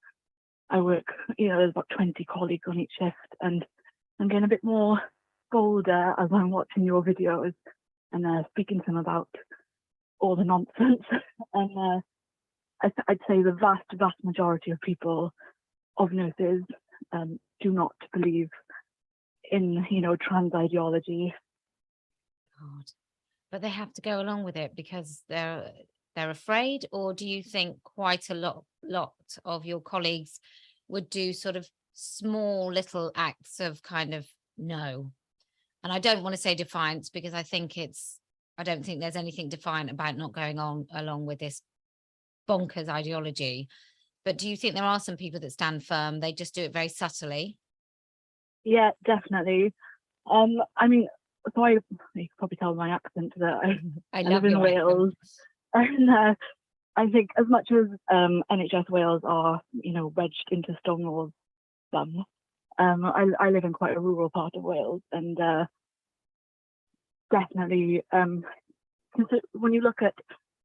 I work, you know, there's about 20 colleagues on each shift, and I'm getting a bit more bolder as I'm watching your videos and speaking to them about all the nonsense. And I'd say the vast majority of people, of nurses, do not believe in, you know, trans ideology. God. But they have to go along with it because they're afraid, or do you think quite a lot of your colleagues would do sort of small little acts of kind of no? And I don't want to say defiance because I don't think there's anything defiant about not going along with this bonkers ideology. But do you think there are some people that stand firm? They just do it very subtly. Yeah, definitely. I mean, so you can probably tell my accent that I live in Wales. And I think as much as NHS Wales are, you know, wedged into stone walls, I live in quite a rural part of Wales, and definitely when you look at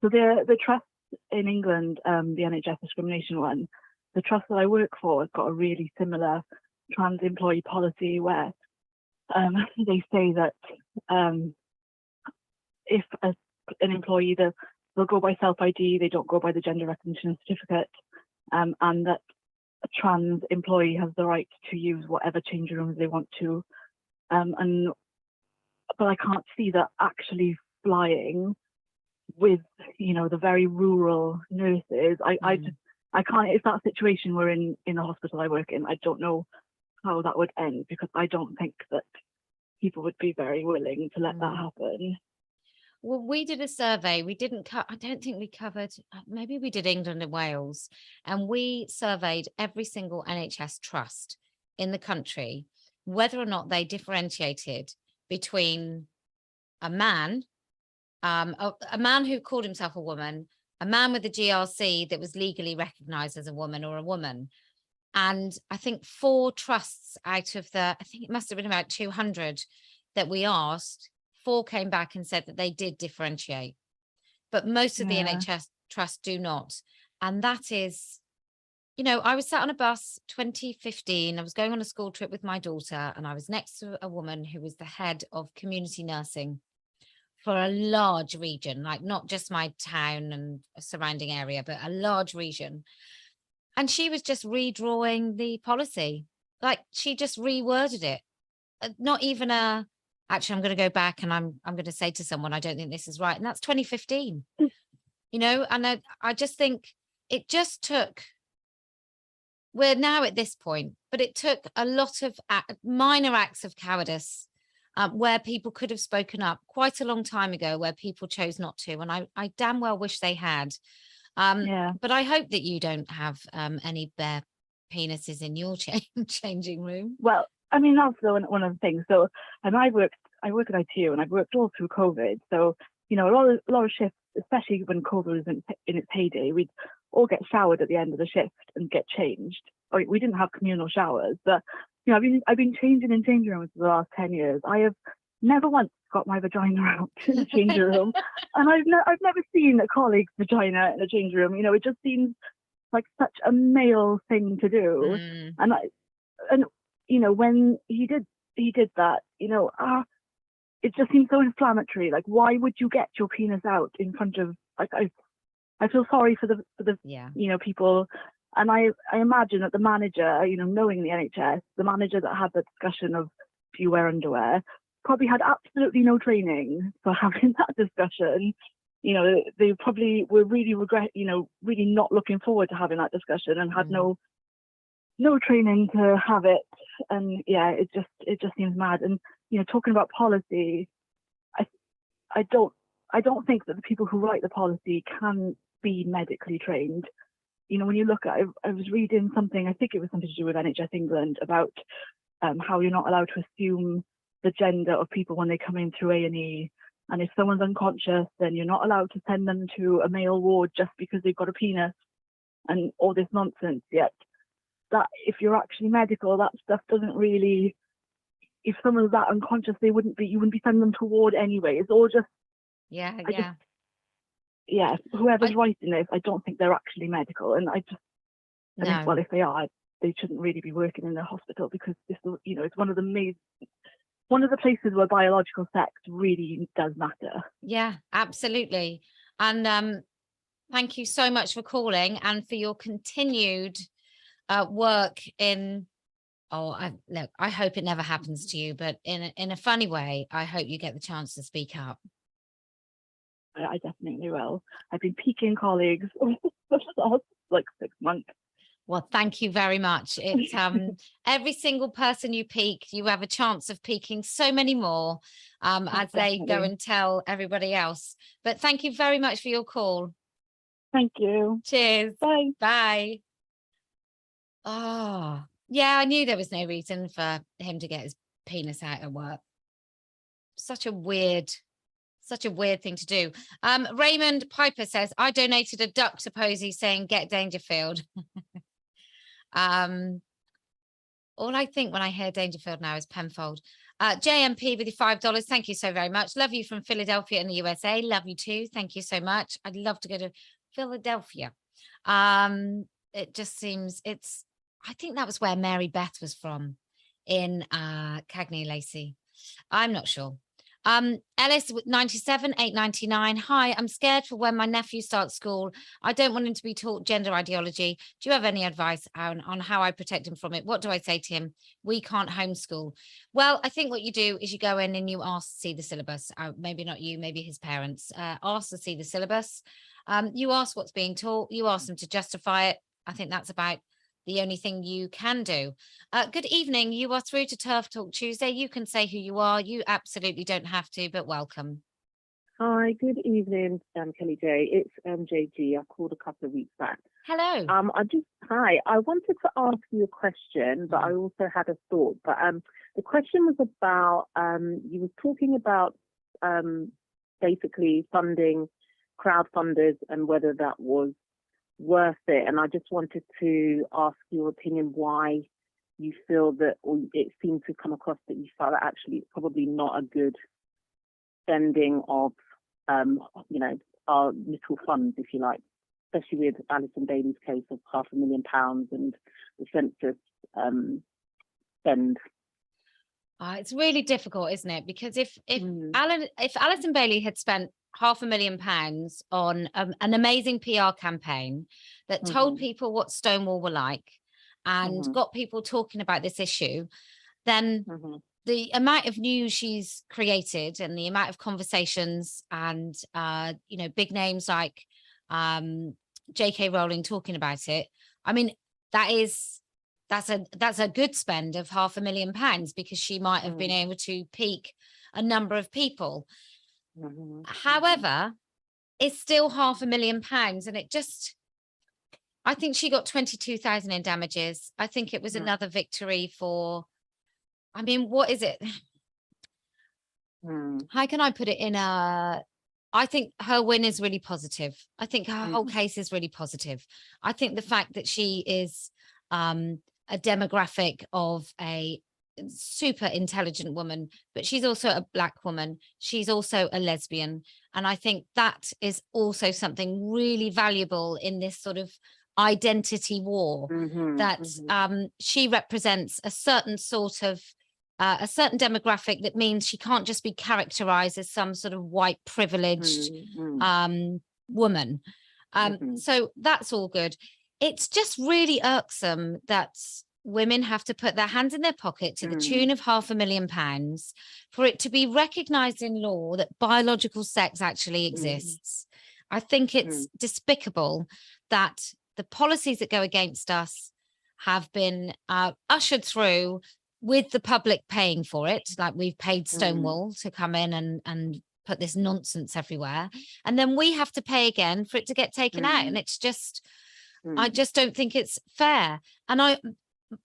the trust in England, the NHS discrimination one, the trust that I work for has got a really similar trans employee policy where they say that if an employee, they'll go by self-ID, they don't go by the gender recognition certificate, and that a trans employee has the right to use whatever changing rooms they want to. But I can't see that actually flying with, you know, the very rural nurses. I can't, if that situation were in the hospital I work in, I don't know how that would end, because I don't think that people would be very willing to let that happen. Well, we did a survey. We didn't I don't think we covered, maybe we did England and Wales, and we surveyed every single NHS trust in the country, whether or not they differentiated between a man, a man who called himself a woman, a man with a GRC that was legally recognized as a woman, or a woman. And I think 4 trusts out of I think it must have been about 200 that we asked, 4 came back and said that they did differentiate, but most of the NHS trusts do not. And that is, you know, I was sat on a bus 2015. I was going on a school trip with my daughter, and I was next to a woman who was the head of community nursing for a large region, like not just my town and surrounding area, but a large region. And she was just redrawing the policy. Like, she just reworded it. Not even actually, I'm going to go back and I'm going to say to someone, I don't think this is right. And that's 2015, you know, and I just think it just took, we're now at this point, but it took a lot of minor acts of cowardice where people could have spoken up quite a long time ago, where people chose not to. And I damn well wish they had. But I hope that you don't have any bare penises in your changing room. Well, I mean, that's one of the things. So, and I work at ITU, and I've worked all through COVID. So, you know, a lot of shifts, especially when COVID was in its heyday, we'd all get showered at the end of the shift and get changed. We didn't have communal showers, but you know, I've been changing in changing rooms for the last 10 years. I have never once got my vagina out in the changing room, and I've never seen a colleague's vagina in a changing room. You know, it just seems like such a male thing to do. And you know, when he did that, you know, it just seems so inflammatory. Like, why would you get your penis out in front of, like, I feel sorry for the you know, people. And I imagine that the manager, you know, knowing the NHS, the manager that had the discussion of do you wear underwear, probably had absolutely no training for having that discussion. You know, they probably were really really not looking forward to having that discussion, and had no training to have it. And yeah, it just seems mad. And you know, talking about policy, I don't think that the people who write the policy can be medically trained. You know, when you look at, I was reading something, I think it was something to do with NHS England, about how you're not allowed to assume the gender of people when they come in through A&E. And if someone's unconscious, then you're not allowed to send them to a male ward just because they've got a penis, and all this nonsense. Yet that if you're actually medical, that stuff doesn't really, if someone's that unconscious, you wouldn't be sending them to ward anyway. It's all just whoever's writing this, I don't think they're actually medical. And I think, well, if they are, they shouldn't really be working in a hospital, because this, you know, it's one of the places where biological sex really does matter. Yeah, absolutely. And thank you so much for calling and for your continued work in, look, I hope it never happens to you, but in a funny way, I hope you get the chance to speak up. I definitely will. I've been piquing colleagues for the last like 6 months. Well, thank you very much. It's every single person you pique, you have a chance of piquing so many more as they go and tell everybody else. But thank you very much for your call. Thank you. Cheers. Bye. Bye. Oh, yeah, I knew there was no reason for him to get his penis out at work. Such a weird thing to do. Raymond Piper says, I donated a duck to Posie saying, get Dangerfield. All I think when I hear Dangerfield now is Penfold. JMP with your $5. Thank you so very much. Love you from Philadelphia in the USA. Love you too. Thank you so much. I'd love to go to Philadelphia. It just seems I think that was where Mary Beth was from, in Cagney Lacey. I'm not sure. Ellis 97 899. Hi, I'm scared for when my nephew starts school. I don't want him to be taught gender ideology. Do you have any advice on how I protect him from it? What do I say to him? We can't homeschool. Well, I think what you do is you go in and you ask to see the syllabus. Maybe not you, maybe his parents. Ask to see the syllabus. You ask what's being taught. You ask them to justify it. I think that's about the only thing you can do. Good evening. You are through to TERF Talk Tuesday. You can say who you are. You absolutely don't have to, but welcome. Hi, good evening, Kellie-Jay. It's JG. I called a couple of weeks back. Hello. I wanted to ask you a question, but I also had a thought. But the question was about you were talking about basically funding crowdfunders and whether that was worth it. And I just wanted to ask your opinion why you feel that, or it seemed to come across that you felt that actually it's probably not a good spending of our little funds, if you like, especially with Alison Bailey's case of £500,000 and the census spend. It's really difficult, isn't it? Because if Alison Bailey had spent £500,000 on an amazing PR campaign that told people what Stonewall were like and got people talking about this issue, then the amount of news she's created and the amount of conversations and big names like J.K. Rowling talking about it, I mean, that's a good spend of £500,000 because she might have been able to pique a number of people. However, it's still £500,000, and I think she got 22,000 in damages. I think it was another victory for, I mean, what is it? How can I put it in I think her win is really positive. I think her whole case is really positive. I think the fact that she is a demographic of a super intelligent woman, but she's also a Black woman. She's also a lesbian. And I think that is also something really valuable in this sort of identity war, that she represents a certain sort of a certain demographic that means she can't just be characterized as some sort of white privileged woman. So that's all good. It's just really irksome that women have to put their hands in their pocket to the tune of £500,000 for it to be recognized in law that biological sex actually exists. I think it's despicable that the policies that go against us have been ushered through with the public paying for it. Like we've paid Stonewall to come in and put this nonsense everywhere. And then we have to pay again for it to get taken out. And it's just, I just don't think it's fair. And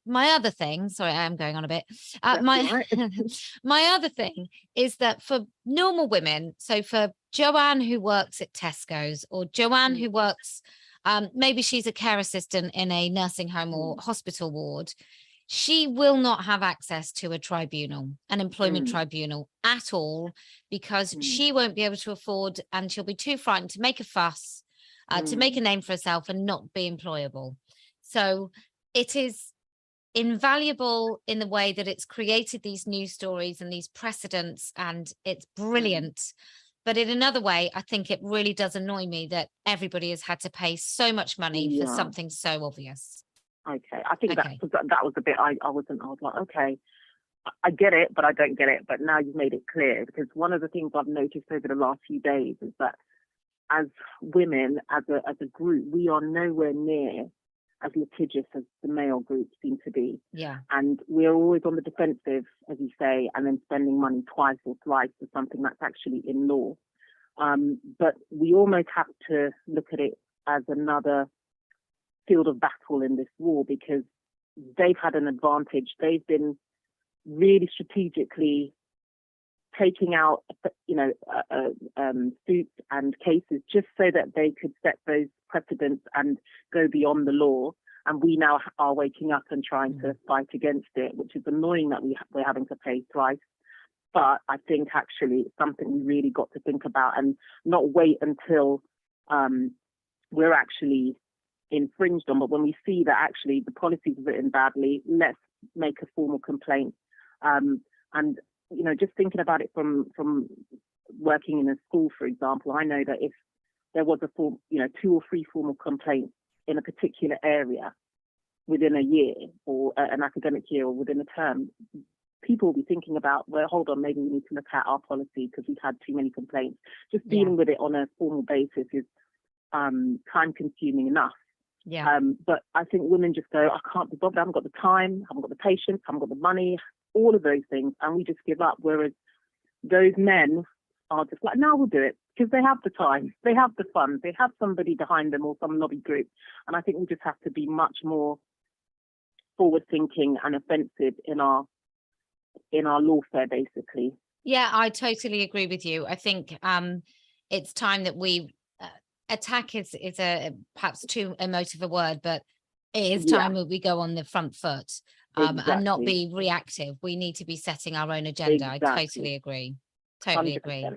my other thing, sorry, I am going on a bit. My other thing is that for normal women, so for Joanne who works at Tesco's, or Joanne who works, maybe she's a care assistant in a nursing home or hospital ward, she will not have access to a tribunal, an employment tribunal at all, because she won't be able to afford, and she'll be too frightened to make a fuss, to make a name for herself and not be employable. So it is invaluable in the way that it's created these news stories and these precedents, and it's brilliant. But in another way, I think it really does annoy me that everybody has had to pay so much money for something so obvious. Okay, I think that was the bit I was like, okay, I get it, but I don't get it. But now you've made it clear, because one of the things I've noticed over the last few days is that as women, as a group, we are nowhere near as litigious as the male group seem to be. Yeah. And we're always on the defensive, as you say, and then spending money twice or thrice for something that's actually in law. But we almost have to look at it as another field of battle in this war, because they've had an advantage. They've been really strategically taking out, suits and cases just so that they could set those precedents and go beyond the law. And we now are waking up and trying to fight against it, which is annoying that we're having to pay thrice. But I think actually it's something we really got to think about, and not wait until we're actually infringed on. But when we see that actually the policy is written badly, let's make a formal complaint. And just thinking about it from working in a school, for example, I know that if there was a 2 or 3 formal complaints in a particular area within a year or an academic year or within a term, people will be thinking about, well, hold on, maybe we need to look at our policy because we've had too many complaints. Just dealing with it on a formal basis is time consuming enough Yeah. But I think women just go, I can't be bothered. I haven't got the time, I haven't got the patience, I haven't got the money, all of those things, and we just give up. Whereas those men are just like, no, we'll do it, because they have the time, they have the funds, they have somebody behind them or some lobby group. And I think we just have to be much more forward thinking and offensive in our lawfare, basically. Yeah, I totally agree with you. I think it's time that we attack is a perhaps too emotive a word, but it is time that we go on the front foot and not be reactive. We need to be setting our own agenda. I totally agree. Totally 100%. agree.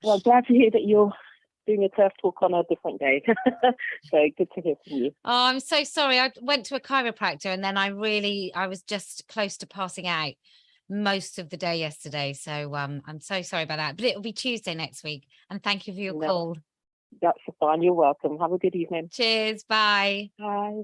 Well, glad to hear that you're doing a TERF talk on a different day. So good to hear from you. Oh, I'm so sorry. I went to a chiropractor and then I was just close to passing out most of the day yesterday. So I'm so sorry about that. But it'll be Tuesday next week. And thank you for your call. That's fine. You're welcome. Have a good evening. Cheers. Bye. Bye.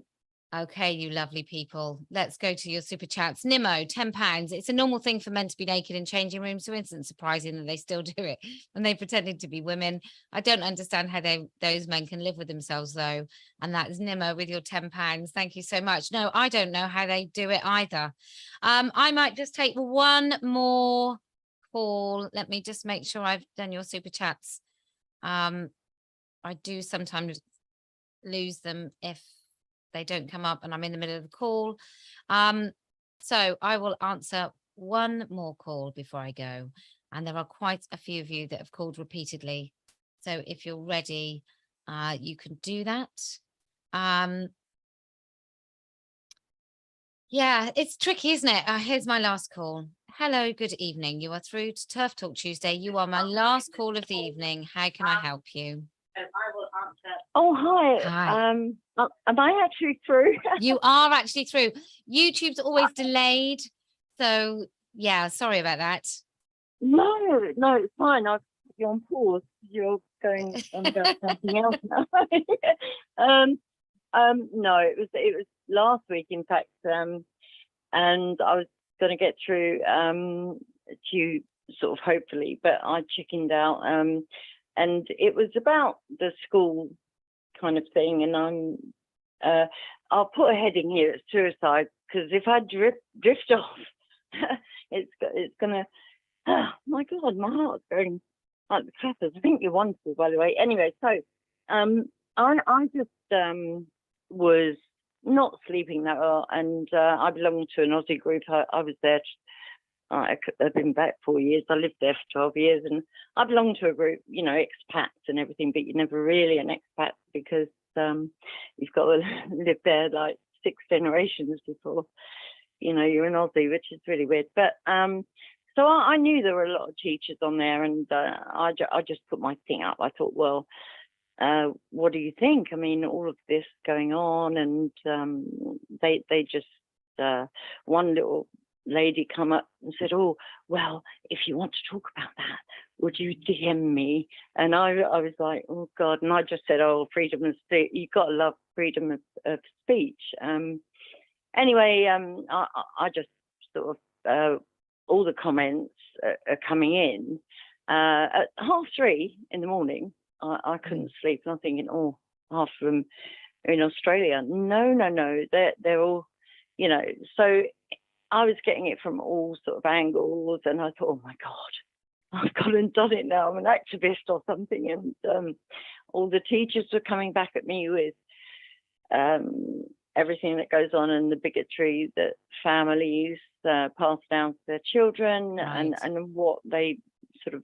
Okay, you lovely people. Let's go to your super chats. Nimo, £10. It's a normal thing for men to be naked in changing rooms, so it's surprising that they still do it when they pretended to be women. I don't understand how those men can live with themselves, though. And that's Nimo with your £10. Thank you so much. No, I don't know how they do it either. I might just take one more call. Let me just make sure I've done your super chats. I do sometimes lose them if they don't come up and I'm in the middle of the call. So I will answer one more call before I go. And there are quite a few of you that have called repeatedly. So if you're ready, you can do that. Yeah, it's tricky, isn't it? Here's my last call. Hello, good evening. You are through to TERF Talk Tuesday. You are my last call of the evening. How can I help you? I will answer. Oh, hi. Hi. Am I actually through? You are actually through. YouTube's always delayed. So, yeah, sorry about that. No, it's fine. You're on pause. You're going on about something else now. No, it was last week, in fact, and I was going to get through to you sort of hopefully, but I chickened out. And it was about the school kind of thing, and I'll put a heading here: it's suicide, because if I drift off, it's gonna. Oh my God, my heart's going like the clappers. I think you're wonderful, by the way. Anyway, so I just was not sleeping that well, and I belong to an Aussie group. I was there. I've been back 4 years. I lived there for 12 years, and I belong to a group, you know, expats and everything, but you're never really an expat because you've got to live there like 6 generations before, you know, you're an Aussie, which is really weird. But so I knew there were a lot of teachers on there, and I just put my thing up. I thought, well, what do you think? I mean, all of this going on, and they just one little lady come up and said, oh, well, if you want to talk about that, would you DM me? And I was like, oh God. And I just said, oh, freedom of speech, you've got to love freedom of speech. Anyway, I just sort of all the comments are coming in at 3:30 in the morning. I couldn't sleep, and I'm thinking, oh, half of them are in Australia. No, they're all, you know. So I was getting it from all sort of angles, and I thought, oh my God, I've gone and done it now. I'm an activist or something. And all the teachers were coming back at me with everything that goes on and the bigotry that families pass down to their children, right. and what they sort of,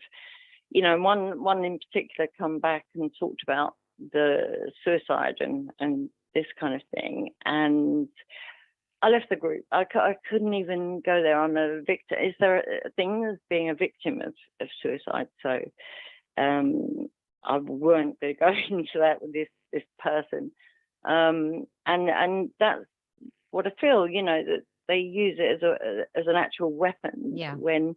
you know, one in particular come back and talked about the suicide and this kind of thing. And I left the group. I couldn't even go there. I'm a victim. Is there a thing as being a victim of suicide? So I weren't going to go into that with this person. And that's what I feel, you know, that they use it as an actual weapon. Yeah. When,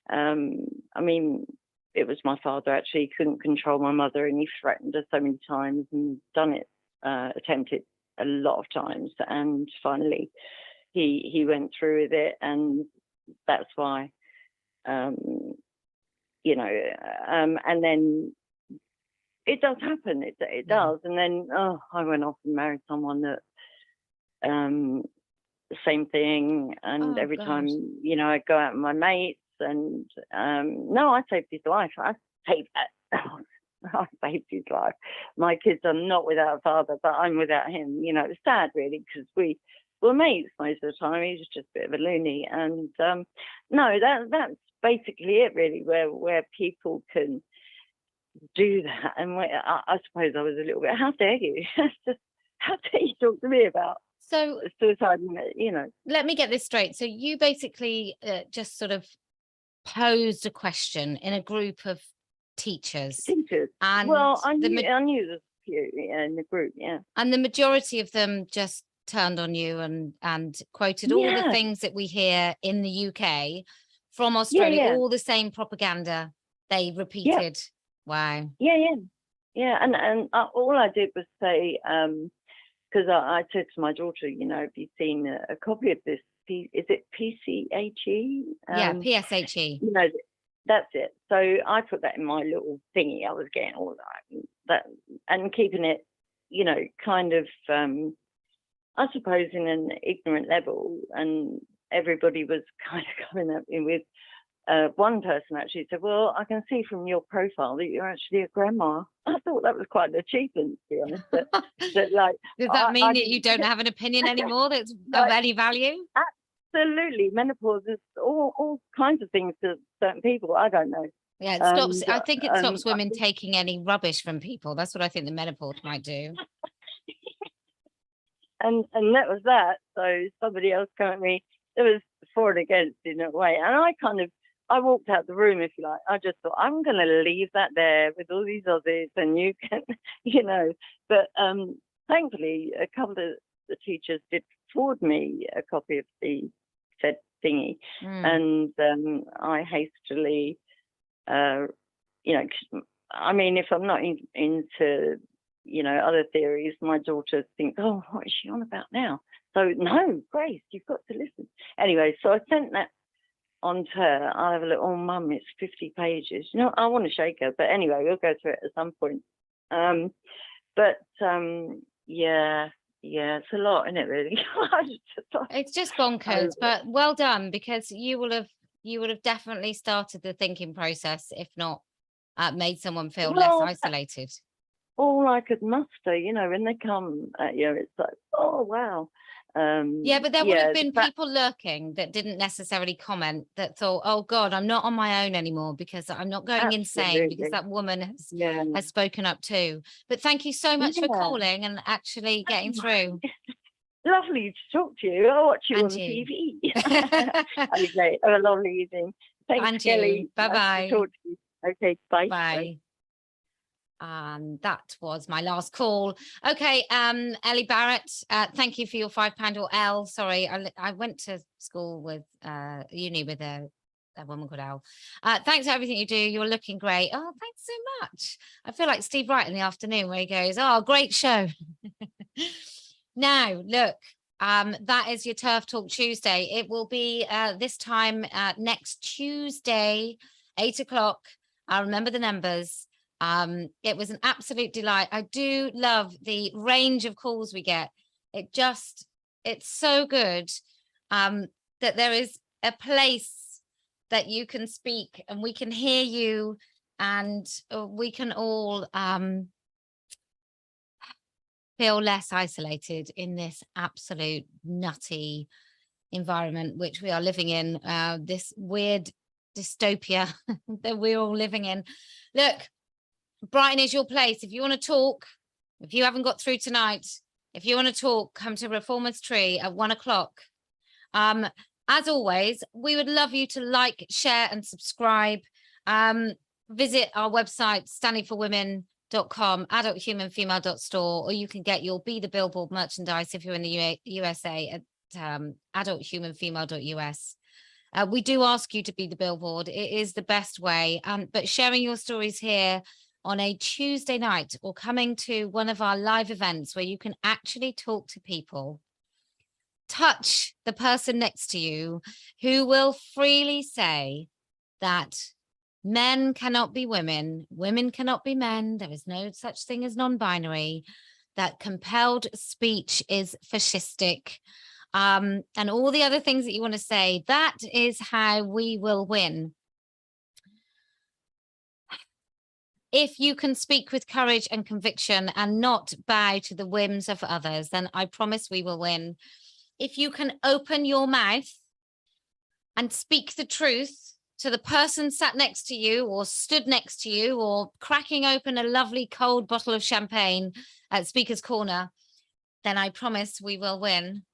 I mean, it was my father, actually. He couldn't control my mother, and he threatened her so many times and done it, attempted a lot of times, and finally he went through with it. And that's why, you know, and then it does happen. It does. And then, I went off and married someone that, the same thing. And every time, you know, I go out with my mates and, no, I saved his life. I saved his life. My kids are not without a father, but I'm without him. You know, it's sad really, because we were mates most of the time. He was just a bit of a loony. And no, that's basically it really, where people can do that. And I suppose I was a little bit, how dare you? How dare you talk to me about suicide, you know? Let me get this straight. So you basically just sort of posed a question in a group of teachers. And well, I knew there's a few in the group, yeah. And the majority of them just turned on you and quoted all the things that we hear in the UK from Australia, all the same propaganda they repeated. Wow. Yeah. And all I did was say, because I said to my daughter, you know, have you seen a copy of this? Is it PCHE? PSHE. You know, that's it. So I put that in my little thingy. I was getting all that and keeping it, you know, kind of, I suppose, in an ignorant level. And everybody was kind of coming at me with, one person actually said, well, I can see from your profile that you're actually a grandma. I thought that was quite an achievement, to be honest. That like, does that mean that you don't have an opinion anymore that's of any value? Absolutely. Menopause is all kinds of things to certain people. I don't know. Yeah, it stops. I think it stops women taking any rubbish from people. That's what I think the menopause might do. and that was that. So somebody else came at me. There was for and against in a way. And I walked out the room, if you like. I just thought, I'm going to leave that there with all these others, and you can, you know. But thankfully, a couple of the teachers did forward me a copy of the said thingy. And I hastily, you know, I mean, if I'm not into, you know, other theories, my daughter thinks, oh, what is she on about now? So, no, Grace, you've got to listen. Anyway, so I sent that on to her. I'll have a look. Oh, mum, it's 50 pages. You know, I want to shake her, but anyway, we'll go through it at some point. Yeah, it's a lot, isn't it? Really, it's just bonkers. But well done, because you will have definitely started the thinking process, if not made someone feel less isolated. All I could muster, you know, when they come at you, it's like, oh wow. Yeah, but there would have been people lurking that didn't necessarily comment, that thought, oh God, I'm not on my own anymore because I'm not going insane because that woman has spoken up too. But thank you so much for calling and actually getting through. Lovely to talk to you. I'll watch you on TV. Okay, have a lovely evening. Thanks, Kelly. Bye-bye. Talk to you. Okay, bye. Bye. That was my last call. Okay, Ellie Barrett, thank you for your £5 or L. Sorry, I went to school with uni with a woman called Elle. Thanks for everything you do. You're looking great. Oh, thanks so much. I feel like Steve Wright in the afternoon where he goes, oh, great show. Now, look, that is your TERF Talk Tuesday. It will be this time next Tuesday, 8 o'clock. I'll remember the numbers. It was an absolute delight. I do love the range of calls we get. It's so good that there is a place that you can speak and we can hear you, and we can all feel less isolated in this absolute nutty environment which we are living in, this weird dystopia that we're all living in. Look, Brighton is your place. If you want to talk, if you haven't got through tonight, if you want to talk, come to Reformers Tree at 1 o'clock. As always, we would love you to like, share and subscribe. Visit our website, standingforwomen.com, adulthumanfemale.store, or you can get your Be the Billboard merchandise if you're in the USA at adulthumanfemale.us. We do ask you to be the billboard. It is the best way. But sharing your stories here on a Tuesday night, or coming to one of our live events where you can actually talk to people, touch the person next to you who will freely say that Men cannot be women. Women cannot be men. There is no such thing as non-binary. That compelled speech is fascistic. And all the other things that you want to say, that is how we will win. If you can speak with courage and conviction and not bow to the whims of others, then I promise we will win. If you can open your mouth and speak the truth to the person sat next to you or stood next to you or cracking open a lovely cold bottle of champagne at Speaker's Corner, then I promise we will win.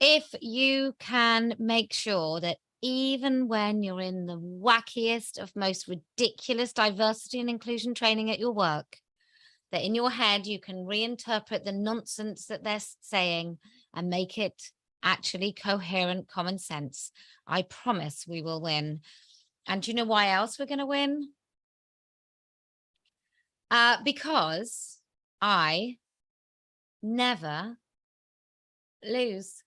If you can make sure that even when you're in the wackiest of most ridiculous diversity and inclusion training at your work, that in your head you can reinterpret the nonsense that they're saying and make it actually coherent common sense, I promise we will win. And do you know why else we're going to win? Because I never lose.